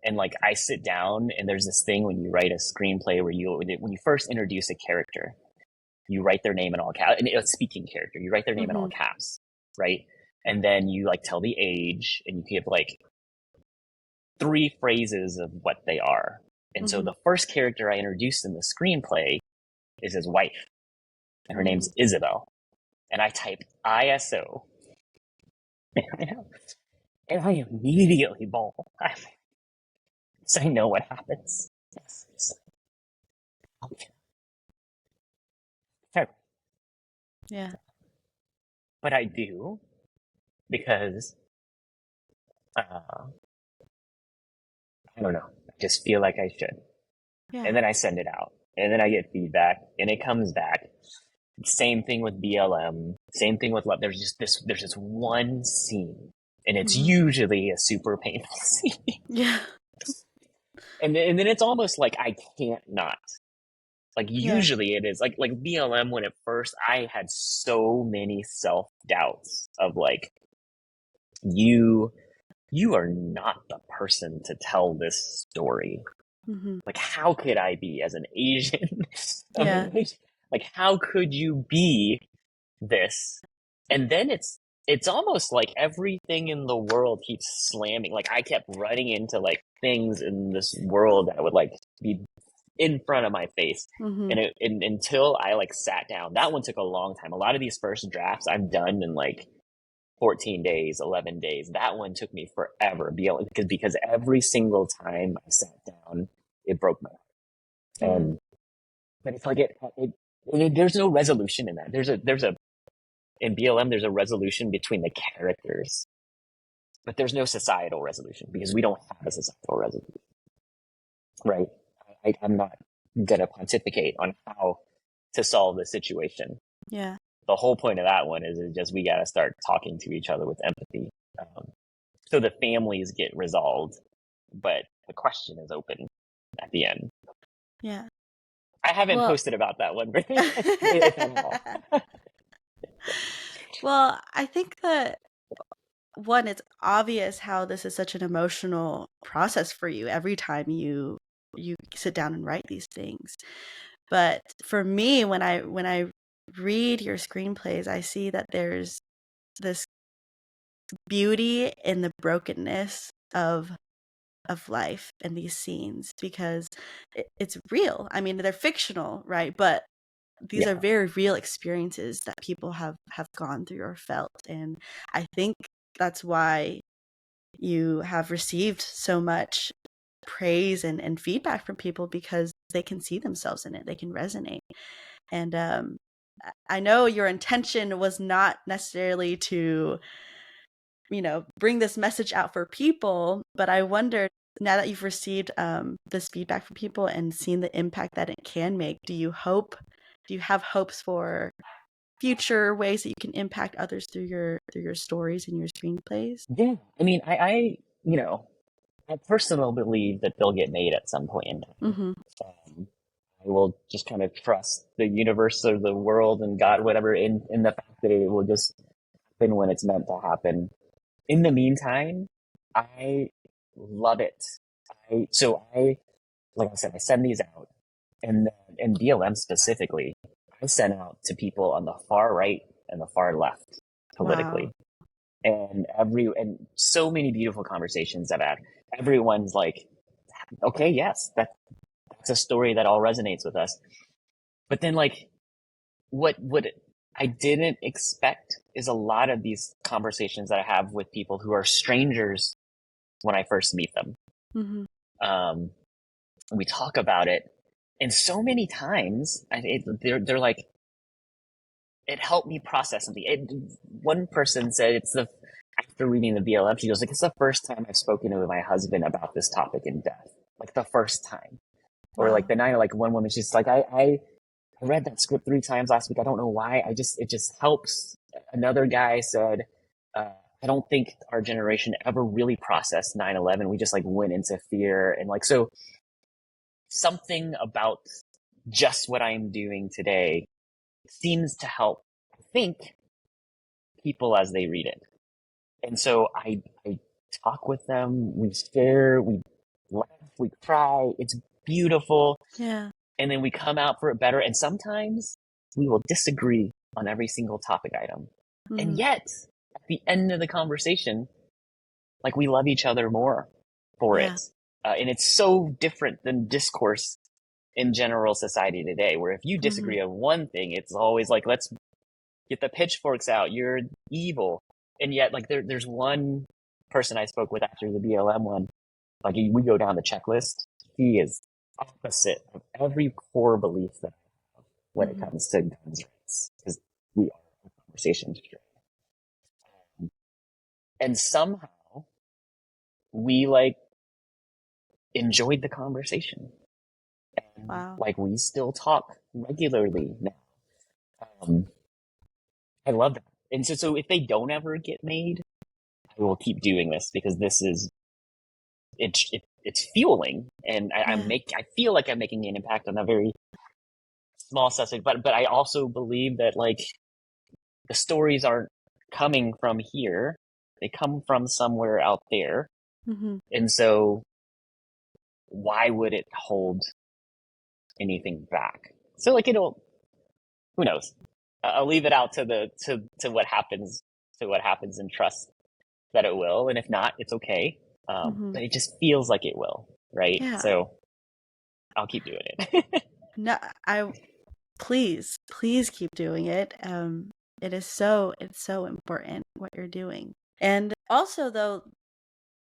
[SPEAKER 2] And like I sit down and there's this thing when you write a screenplay where when you first introduce a character, you write their name in all caps, and a speaking character, you write their name in all
[SPEAKER 1] Mm-hmm.
[SPEAKER 2] caps, right? And then you like tell the age and you give like 3 phrases of what they are. And so
[SPEAKER 1] Mm-hmm.
[SPEAKER 2] the first character I introduced in the screenplay is his wife, and her name's Isabel. And I type ISO, and I immediately bawl. So I know what happens. Yes.
[SPEAKER 1] Yeah.
[SPEAKER 2] But I do because I don't know. I just feel like I should.
[SPEAKER 1] Yeah.
[SPEAKER 2] And then I send it out. And then I get feedback and it comes back. Same thing with BLM. Same thing with love. There's just one scene. And it's
[SPEAKER 1] Mm-hmm.
[SPEAKER 2] usually a super painful scene.
[SPEAKER 1] Yeah.
[SPEAKER 2] And then it's almost like I can't not. Like
[SPEAKER 1] Yeah.
[SPEAKER 2] usually it is like BLM when at first I had so many self doubts of like you are not the person to tell this story.
[SPEAKER 1] Mm-hmm.
[SPEAKER 2] Like how could I be as an Asian?
[SPEAKER 1] Yeah.
[SPEAKER 2] Like how could you be this? And then it's almost like everything in the world keeps slamming. Like I kept running into like things in this world that would like be in front of my face.
[SPEAKER 1] Mm-hmm.
[SPEAKER 2] And until I like sat down, that one took a long time. A lot of these first drafts I've done in like 14 days, 11 days. That one took me forever because every single time I sat down, it broke my heart.
[SPEAKER 1] Mm-hmm.
[SPEAKER 2] And but it's like there's no resolution in that. There's a in BLM there's a resolution between the characters, but there's no societal resolution because we don't have a societal resolution, right? I'm not gonna pontificate on how to solve the situation.
[SPEAKER 1] Yeah.
[SPEAKER 2] The whole point of that one is just we gotta start talking to each other with empathy, so the families get resolved, but the question is open at the end.
[SPEAKER 1] Yeah.
[SPEAKER 2] I haven't
[SPEAKER 1] Well,
[SPEAKER 2] posted about that one if at all.
[SPEAKER 1] well, I think that one, it's obvious how this is such an emotional process for you every time you sit down and write these things. But for me, when I read your screenplays, I see that there's this beauty in the brokenness of life in these scenes because it's real. I mean, they're fictional, right? But these are
[SPEAKER 2] Yeah.
[SPEAKER 1] very real experiences that people have gone through or felt, and I think that's why you have received so much praise and feedback from people because they can see themselves in it, they can resonate. And I know your intention was not necessarily to bring this message out for people, but I wonder, now that you've received this feedback from people and seen the impact that it can make, do you have hopes for future ways that you can impact others through your stories and your screenplays?
[SPEAKER 2] Yeah. I mean, I personally believe that they'll get made at some point in time.
[SPEAKER 1] Mm-hmm.
[SPEAKER 2] I will just kind of trust the universe or the world and God, whatever, in the fact that it will just happen when it's meant to happen. In the meantime, I love it. Like I said, I send these out, and BLM specifically, I send out to people on the far right and the far left
[SPEAKER 1] Wow.
[SPEAKER 2] politically, and so many beautiful conversations I've had. Everyone's like, okay, yes, that's a story that all resonates with us. But then like what I didn't expect is a lot of these conversations that I have with people who are strangers when I first meet them.
[SPEAKER 1] Mm-hmm.
[SPEAKER 2] We talk about it, and so many times they're like, it helped me process something. One person said it's after reading the BLM, she goes like, "It's the first time I've spoken to my husband about this topic in depth, like the first time." Or like
[SPEAKER 1] Wow.
[SPEAKER 2] the nine, like one woman, she's like, I read that script 3 times last week. I don't know why. It just helps. Another guy said, I don't think our generation ever really processed 9/11. We just like went into fear and like, so something about just what I'm doing today seems to help, I think, people as they read it. And so I talk with them, we share, we laugh, we cry. It's beautiful.
[SPEAKER 1] Yeah.
[SPEAKER 2] And then we come out for it better. And sometimes we will disagree on every single topic item. And
[SPEAKER 1] Hmm.
[SPEAKER 2] yet, at the end of the conversation, like we love each other more for it.
[SPEAKER 1] Yeah.
[SPEAKER 2] And it's so different than discourse in general society today, where if you
[SPEAKER 1] Hmm.
[SPEAKER 2] disagree on one thing, it's always like, let's get the pitchforks out. You're evil. And yet, like, there's one person I spoke with after the BLM one. Like, we go down the checklist. He is opposite of every core belief that I have when it
[SPEAKER 1] Hmm.
[SPEAKER 2] comes to guns rights, because we are a conversation straight. And somehow we like enjoyed the conversation, and
[SPEAKER 1] Wow.
[SPEAKER 2] like we still talk regularly now. Um, I love that. And so if they don't ever get made, I will keep doing this because this is it's fueling, and
[SPEAKER 1] Yeah.
[SPEAKER 2] I feel like I'm making an impact on a very small subject, but I also believe that like the stories aren't coming from here; they come from somewhere out there,
[SPEAKER 1] Hmm.
[SPEAKER 2] and so why would it hold anything back? So like it'll, who knows? I'll leave it out to what happens and trust that it will, and if not, it's okay.
[SPEAKER 1] Hmm.
[SPEAKER 2] But it just feels like it will, right?
[SPEAKER 1] Yeah.
[SPEAKER 2] So I'll keep doing it.
[SPEAKER 1] No, I please keep doing it. It's so important what you're doing. And also though,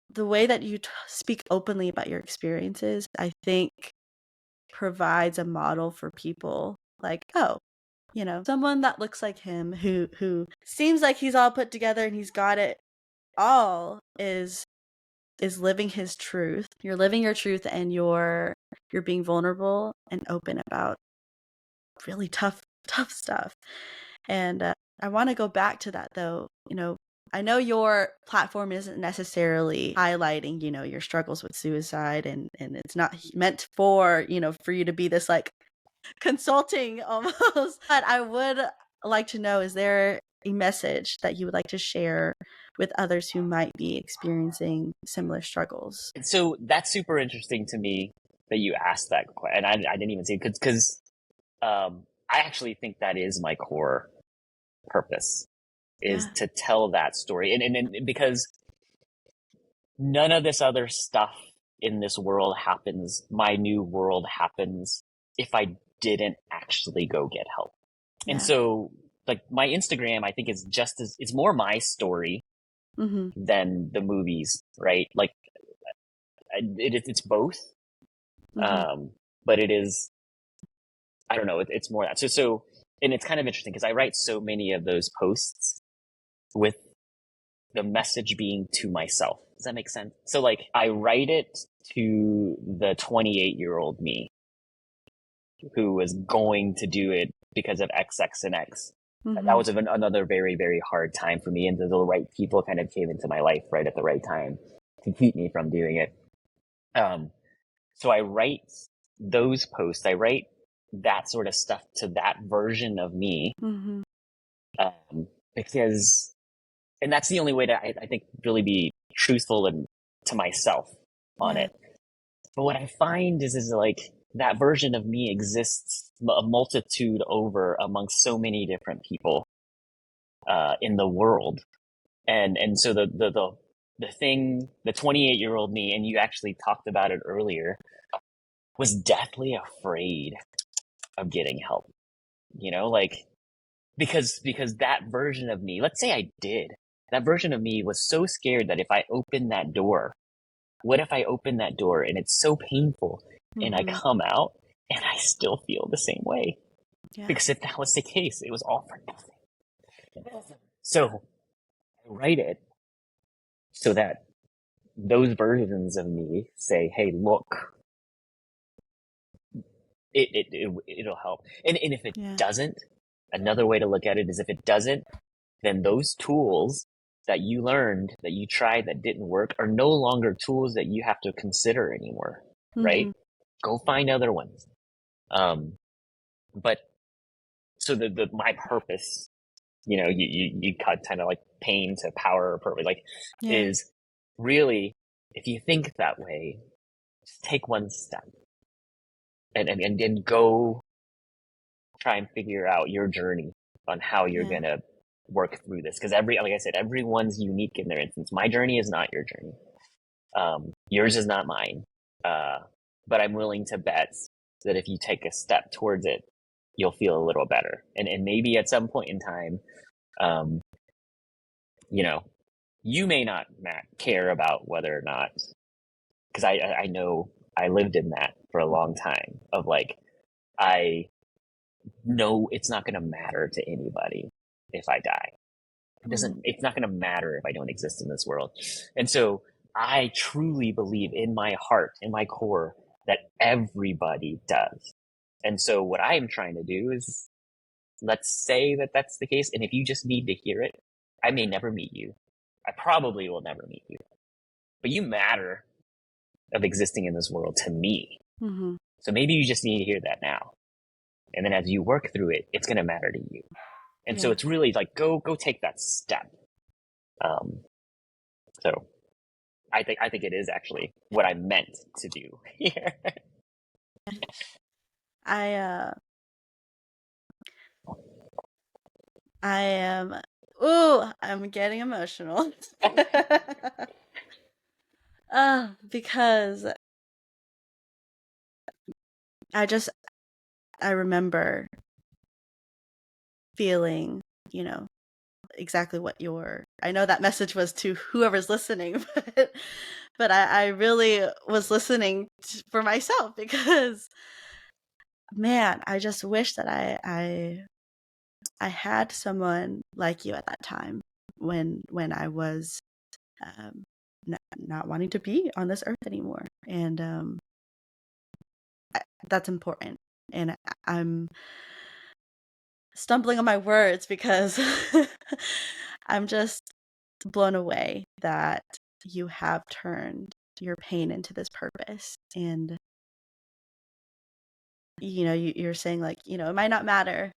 [SPEAKER 1] the way that you speak openly about your experiences, I think provides a model for people like, oh, someone that looks like him who seems like he's all put together and he's got it all is living his truth. You're living your truth and you're being vulnerable and open about really tough stuff. And I want to go back to that though. I know your platform isn't necessarily highlighting, your struggles with suicide, and it's not meant for, for you to be this like consulting almost. But I would like to know, is there a message that you would like to share with others who might be experiencing similar struggles?
[SPEAKER 2] So that's super interesting to me that you asked that question, and I didn't even see it because I actually think that is my core purpose, is
[SPEAKER 1] Yeah.
[SPEAKER 2] to tell that story, and because none of this other stuff in this world happens, my new world happens, if I didn't actually go get help. And
[SPEAKER 1] Yeah.
[SPEAKER 2] so, like, my Instagram, I think is just as, it's more my story
[SPEAKER 1] Mm-hmm.
[SPEAKER 2] than the movies, right? Like, it's both.
[SPEAKER 1] Mm-hmm.
[SPEAKER 2] Um, but it is, I don't know, it's more that. And it's kind of interesting because I write so many of those posts with the message being to myself. Does that make sense? So like I write it to the 28-year-old me who was going to do it because of X, X, and X. That
[SPEAKER 1] Mm-hmm.
[SPEAKER 2] was another very, very hard time for me, and the right people kind of came into my life right at the right time to keep me from doing it. So I write those posts. I write that sort of stuff to that version of me,
[SPEAKER 1] Mm-hmm.
[SPEAKER 2] um, because, and that's the only way to, I think, really be truthful and to myself on
[SPEAKER 1] Yeah.
[SPEAKER 2] it. But what I find is like that version of me exists a multitude over amongst so many different people in the world, and so the thing, the 28-year-old me, and you actually talked about it earlier, was deathly afraid of getting help. Like because that version of me, let's say I did, that version of me was so scared that if I opened that door, what if I open that door and it's so painful and I
[SPEAKER 1] Mm-hmm.
[SPEAKER 2] come out and I still feel the same way?
[SPEAKER 1] Yeah.
[SPEAKER 2] Because if that was the case, it was all for nothing. So I write it so that those versions of me say, hey, look, it'll help. And if it
[SPEAKER 1] Yeah.
[SPEAKER 2] doesn't, another way to look at it is if it doesn't, then those tools that you learned, that you tried, that didn't work, are no longer tools that you have to consider anymore, right?
[SPEAKER 1] Mhm.
[SPEAKER 2] Go find other ones. Um, but so my purpose, you cut kind of like pain to power or purpose, like,
[SPEAKER 1] Yeah.
[SPEAKER 2] is really, if you think that way, just take one step and go try and figure out your journey on how you're
[SPEAKER 1] Yeah.
[SPEAKER 2] gonna work through this. Because like I said, everyone's unique in their instance. My journey is not your journey. Yours is not mine. Uh, but I'm willing to bet that if you take a step towards it, you'll feel a little better. And maybe at some point in time, um, you know, you may not care about whether or not, because I know I lived in that for a long time of like, I know it's not going to matter to anybody if I die.
[SPEAKER 1] Mm.
[SPEAKER 2] It's not going to matter if I don't exist in this world. And so I truly believe in my heart, in my core, that everybody does. And so what I am trying to do is, let's say that that's the case. And if you just need to hear it, I may never meet you. I probably will never meet you, but you matter of existing in this world to me.
[SPEAKER 1] Mhm.
[SPEAKER 2] So maybe you just need to hear that now. And then as you work through it, it's going to matter to you. And so
[SPEAKER 1] Yeah.
[SPEAKER 2] it's really like, go take that step. Um, so I think it is actually what I meant to do here.
[SPEAKER 1] I I am ooh, I'm getting emotional. Because I just I remember feeling, you know, exactly what your I know that message was to whoever's listening, but I really was listening for myself because man, I just wish that I had someone like you at that time when I was not wanting to be on this earth anymore, and that's important. And I'm stumbling on my words because I'm just blown away that you have turned your pain into this purpose. And you're saying like, it might not matter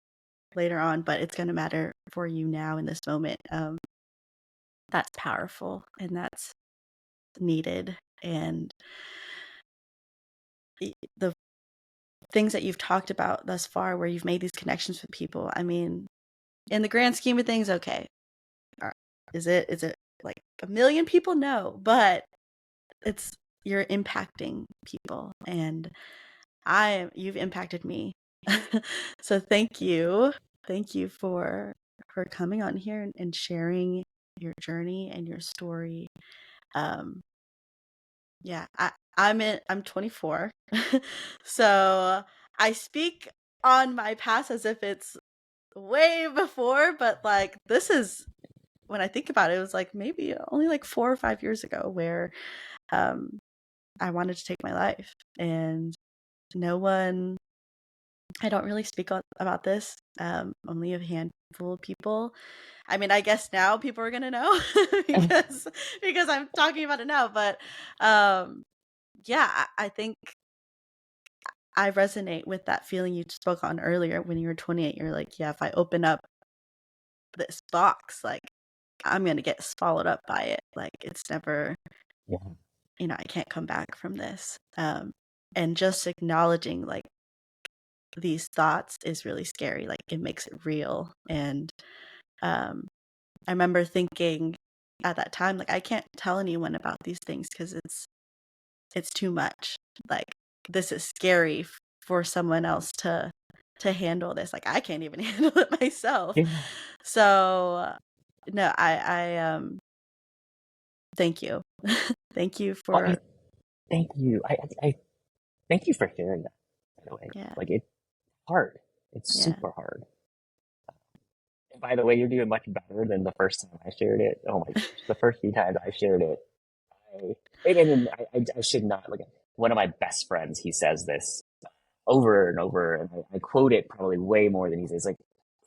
[SPEAKER 1] later on, but it's going to matter for you now in this moment. That's powerful and that's needed. And the things that you've talked about thus far, where you've made these connections with people, I mean, in the grand scheme of things, okay, is it like a million people? No, but it's you're impacting people, and you've impacted me. So thank you for coming on here and sharing your journey and your story. um yeah, I'm 24. So I speak on my past as if it's way before, but like this is when I think about it, it was like maybe only like 4 or 5 years ago where um I wanted to take my life. And no one I don't really speak about this. Only a handful of people. I mean, I guess now people are gonna know because I'm talking about it now. But um, yeah, I think I resonate with that feeling you spoke on earlier when you were 28. You're like, yeah, if I open up this box, like I'm gonna get swallowed up by it. Like it's never,
[SPEAKER 2] Yeah.
[SPEAKER 1] I can't come back from this. And just acknowledging like these thoughts is really scary. Like it makes it real. And um, I remember thinking at that time, like I can't tell anyone about these things because it's too much. Like this is scary for someone else to handle this. Like I can't even handle it myself.
[SPEAKER 2] Yeah.
[SPEAKER 1] So no, I thank you. Thank you
[SPEAKER 2] Well,
[SPEAKER 1] for
[SPEAKER 2] thank you. I thank you for sharing that, by the way.
[SPEAKER 1] yeah,
[SPEAKER 2] Like, it's hard. It's
[SPEAKER 1] yeah.
[SPEAKER 2] super hard. By the way, you're doing much better than the first time I shared it. Oh my gosh, the first few times I shared it, I should not like one of my best friends. He says this over and over, and I quote it probably way more than he says. Like,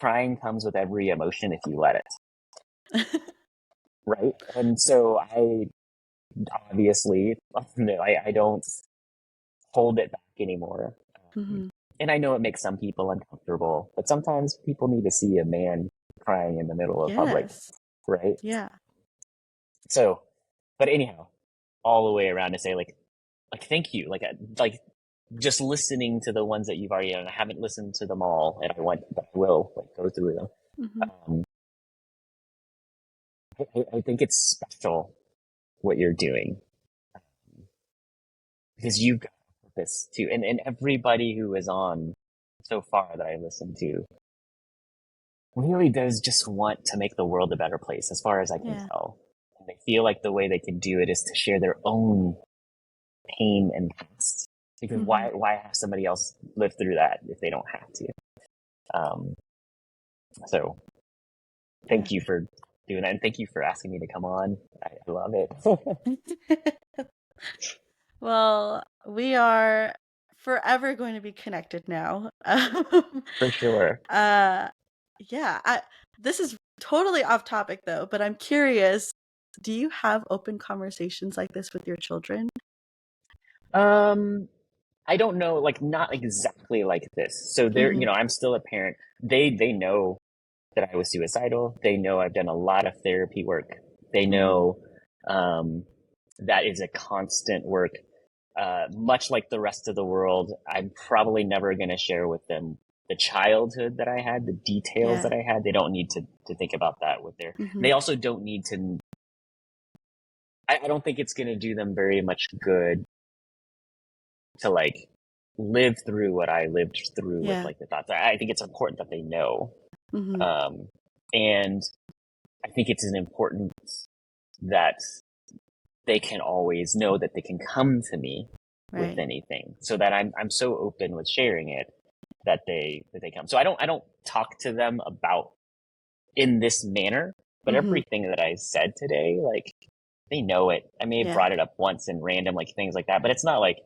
[SPEAKER 2] crying comes with every emotion if you let it, right? And so I obviously, no, I don't hold it back anymore.
[SPEAKER 1] Hmm.
[SPEAKER 2] And I know it makes some people uncomfortable, but sometimes people need to see a man crying in the middle of public,
[SPEAKER 1] Yes.
[SPEAKER 2] right?
[SPEAKER 1] Yeah.
[SPEAKER 2] So, but anyhow, all the way around to say thank you, like just listening to the ones that you've already done. I haven't listened to them all, and but I will like go through them.
[SPEAKER 1] Hmm.
[SPEAKER 2] Um, I think it's special what you're doing because you've got this too, and everybody who is on so far that I listened to really does just want to make the world a better place, as far as I can
[SPEAKER 1] Yeah.
[SPEAKER 2] tell. And they feel like the way they can do it is to share their own pain and past. Because
[SPEAKER 1] Hmm.
[SPEAKER 2] why have somebody else live through that if they don't have to? Um, so
[SPEAKER 1] Yeah.
[SPEAKER 2] thank you for doing that, and thank you for asking me to come on. I love it.
[SPEAKER 1] Well, we are forever going to be connected now.
[SPEAKER 2] For sure.
[SPEAKER 1] Uh, yeah, this is totally off topic though, but I'm curious, do you have open conversations like this with your children?
[SPEAKER 2] Um, I don't know, like not exactly like this. So they're,
[SPEAKER 1] Hmm.
[SPEAKER 2] I'm still a parent. They know that I was suicidal. They know I've done a lot of therapy work. They
[SPEAKER 1] Hmm.
[SPEAKER 2] know that is a constant work. Much like the rest of the world, I'm probably never going to share with them the childhood that I had, the details
[SPEAKER 1] Yeah.
[SPEAKER 2] that I had. They don't need to think about that with
[SPEAKER 1] Hmm.
[SPEAKER 2] they also don't need to, I don't think it's going to do them very much good to like live through what I lived through with
[SPEAKER 1] Yeah.
[SPEAKER 2] like the thoughts. I think it's important that they know.
[SPEAKER 1] Hmm.
[SPEAKER 2] Um, and I think it's an important that they can always know that they can come to me with
[SPEAKER 1] Right.
[SPEAKER 2] anything, so that I'm so open with sharing it that they come. So I don't talk to them about in this manner, but
[SPEAKER 1] Hmm.
[SPEAKER 2] everything that I said today, like they know it. I may have
[SPEAKER 1] Yeah.
[SPEAKER 2] brought it up once in random like things like that, but it's not like,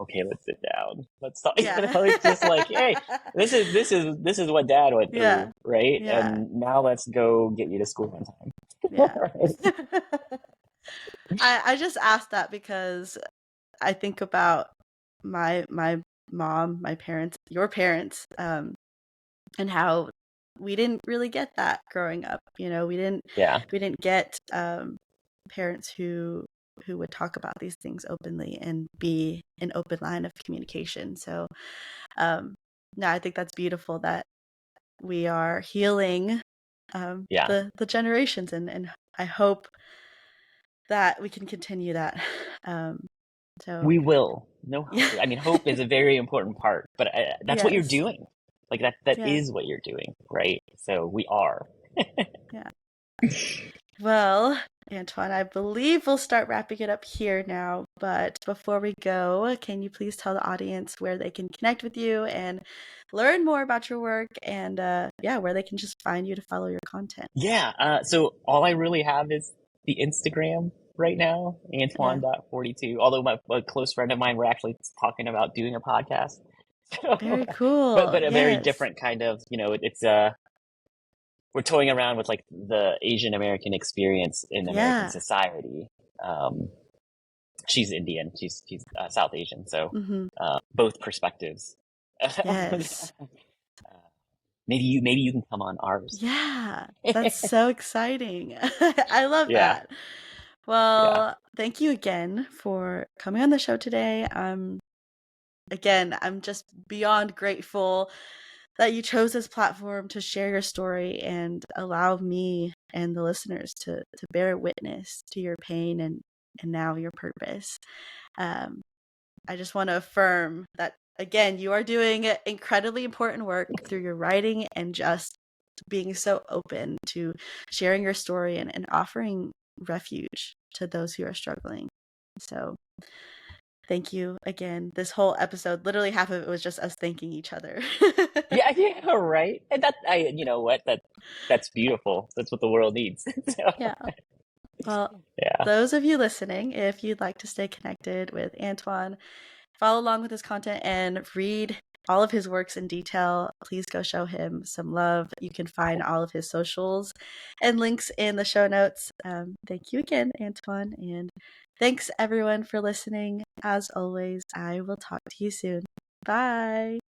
[SPEAKER 2] okay, let's sit down, let's talk.
[SPEAKER 1] Yeah.
[SPEAKER 2] It's just like, hey, this is what Dad went
[SPEAKER 1] Yeah.
[SPEAKER 2] through, right?
[SPEAKER 1] Yeah.
[SPEAKER 2] And now let's go get you to school on time.
[SPEAKER 1] Yeah.
[SPEAKER 2] Right?
[SPEAKER 1] I just asked that because I think about my mom, my parents, your parents, and how we didn't really get that growing up.
[SPEAKER 2] Yeah,
[SPEAKER 1] We didn't get parents who would talk about these things openly and be an open line of communication. So no, I think that's beautiful that we are healing
[SPEAKER 2] yeah.
[SPEAKER 1] the generations, and I hope that we can continue that. Um, so
[SPEAKER 2] We will. No
[SPEAKER 1] yeah.
[SPEAKER 2] hope. I mean, hope is a very important part, but that's what you're
[SPEAKER 1] Yes.
[SPEAKER 2] doing. Like that
[SPEAKER 1] Yeah.
[SPEAKER 2] is what you're doing, right? So we are.
[SPEAKER 1] Yeah. Well, Antoine, I believe we'll start wrapping it up here now. But before we go, can you please tell the audience where they can connect with you and learn more about your work, and yeah, where they can just find you to follow your content?
[SPEAKER 2] Yeah. So all I really have is the Instagram right now,
[SPEAKER 1] Yeah.
[SPEAKER 2] Antoine.42. Although a close friend of mine, we're actually talking about doing a podcast. So,
[SPEAKER 1] Very
[SPEAKER 2] but
[SPEAKER 1] cool.
[SPEAKER 2] a very
[SPEAKER 1] Yes.
[SPEAKER 2] different kind of, it's we're toying around with like the Asian American experience in American
[SPEAKER 1] Yeah.
[SPEAKER 2] society. Um, she's Indian, she's South Asian, so
[SPEAKER 1] Hmm.
[SPEAKER 2] both perspectives.
[SPEAKER 1] Yes.
[SPEAKER 2] Maybe you can come on ours.
[SPEAKER 1] Yeah. That's so exciting. I love
[SPEAKER 2] Yeah,
[SPEAKER 1] that.
[SPEAKER 2] yeah,
[SPEAKER 1] Well, thank you again for coming on the show today. Again, I'm just beyond grateful that you chose this platform to share your story and allow me and the listeners to bear witness to your pain and now your purpose. Um, I just want to affirm that again, you are doing incredibly important work through your writing and just being so open to sharing your story and offering refuge to those who are struggling. So Thank you again. This whole episode, literally half of it was just us thanking each other.
[SPEAKER 2] Yeah, yeah, right. And you know what? That's beautiful. That's what the world needs. So,
[SPEAKER 1] Yeah. Well,
[SPEAKER 2] yeah.
[SPEAKER 1] those of you listening, if you'd like to stay connected with Anhtuan, follow along with his content and read all of his works in detail, please go show him some love. You can find all of his socials and links in the show notes. Thank you again, Anhtuan, and thanks everyone for listening. As always, I will talk to you soon. Bye.